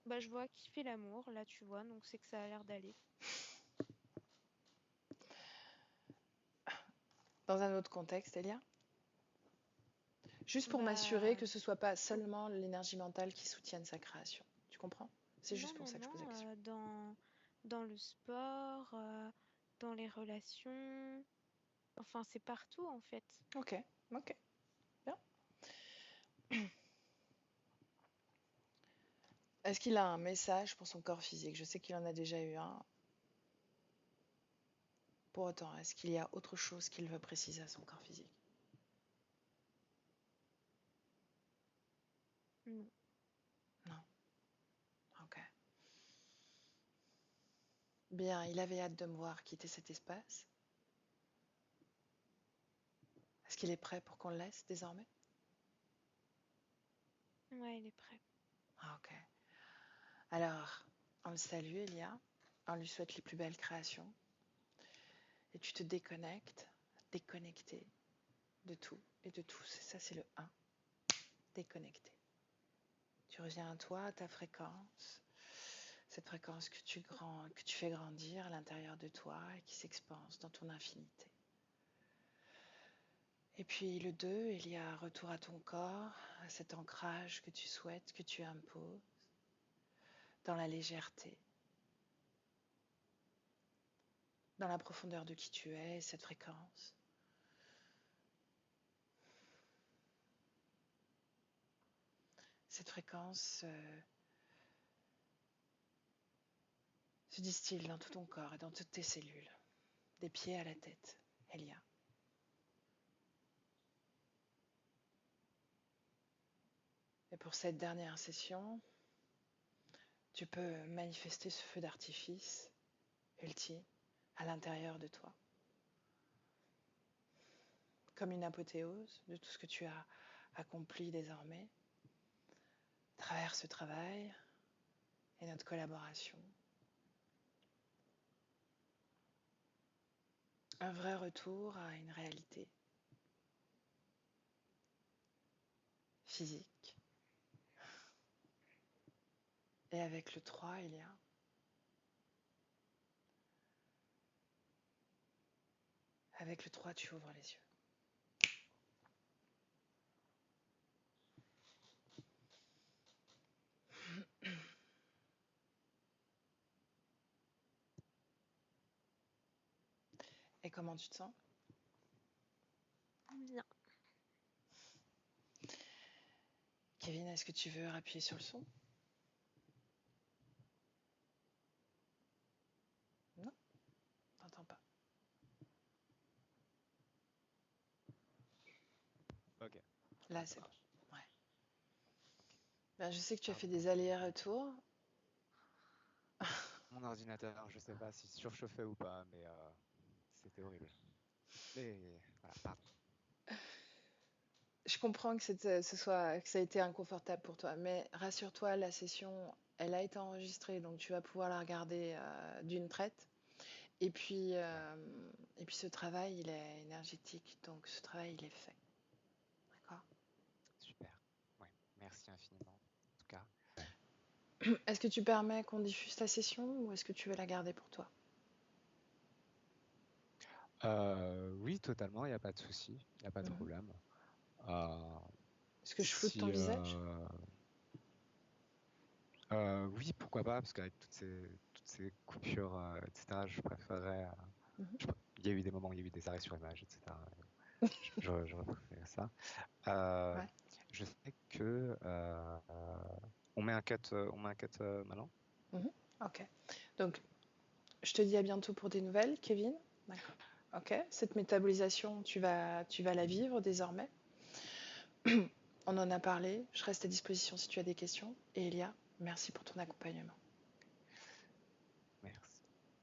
Bah, je vois qu'il fait l'amour, là tu vois, donc c'est que ça a l'air d'aller. Dans un autre contexte, Elia? Juste pour m'assurer Bah, que ce soit pas seulement l'énergie mentale qui soutienne sa création. Tu comprends? C'est non, juste pour non, ça que je pose la non, question. dans le sport, dans les relations, enfin c'est partout en fait. Ok, ok, bien. Est-ce qu'il a un message pour son corps physique? Je sais qu'il en a déjà eu un. Pour autant, est-ce qu'il y a autre chose qu'il veut préciser à son corps physique? Non. Non. Ok. Bien, il avait hâte de me voir quitter cet espace. Est-ce qu'il est prêt pour qu'on le laisse désormais? Ouais, il est prêt. Ah, ok. Alors, on le salue, Elia. On lui souhaite les plus belles créations. Et tu te déconnectes, déconnecté de tout et de tous. Ça, c'est le 1. Déconnecté. Tu reviens à toi, à ta fréquence. Cette fréquence que tu fais grandir à l'intérieur de toi et qui s'expanse dans ton infinité. Et puis le 2, il y a retour à ton corps, à cet ancrage que tu souhaites, que tu imposes, dans la légèreté, dans la profondeur de qui tu es, cette fréquence. Cette fréquence se distille dans tout ton corps et dans toutes tes cellules, des pieds à la tête, Elia. Et pour cette dernière session, tu peux manifester ce feu d'artifice ultime à l'intérieur de toi, comme une apothéose de tout ce que tu as accompli désormais, à travers ce travail et notre collaboration. Un vrai retour à une réalité physique. Et avec le 3, il y a avec le 3, tu ouvres les yeux. Et comment tu te sens? Bien. Kevin, est-ce que tu veux appuyer sur le son? Non, t'entends pas. Ok. Là, Ça c'est bon. marche. Ouais. Ben, je sais que tu as fait Pardon. des allers-retours. Mon ordinateur, je sais pas s'il surchauffait ou pas, mais c'était horrible. Mais voilà, pardon. Je comprends que que ça a été inconfortable pour toi, mais rassure-toi, la session, elle a été enregistrée, donc tu vas pouvoir la regarder d'une traite. Et puis, Ouais, ce travail, il est énergétique, donc ce travail, il est fait. D'accord? super. Ouais, merci infiniment. En tout cas, Est-ce que tu permets qu'on diffuse ta session ou est-ce que tu veux la garder pour toi? oui, totalement, il n'y a pas de souci, il n'y a pas de Mhm. problème. Euh, Est-ce que je floute ton si, visage? oui, pourquoi pas, parce qu'avec toutes ces coupures, etc., je préférerais. Mhm. Il y a eu des moments où il y a eu des arrêts sur image, etc. J'aurais préféré ça. Euh, Ouais, je sais que on met un cut, maintenant. mhm. Ok. Donc, je te dis à bientôt pour des nouvelles, Kevin. D'accord. Ok. Cette métabolisation, tu vas la vivre désormais. On en a parlé. Je reste à disposition si tu as des questions. Et Elia, merci pour ton accompagnement.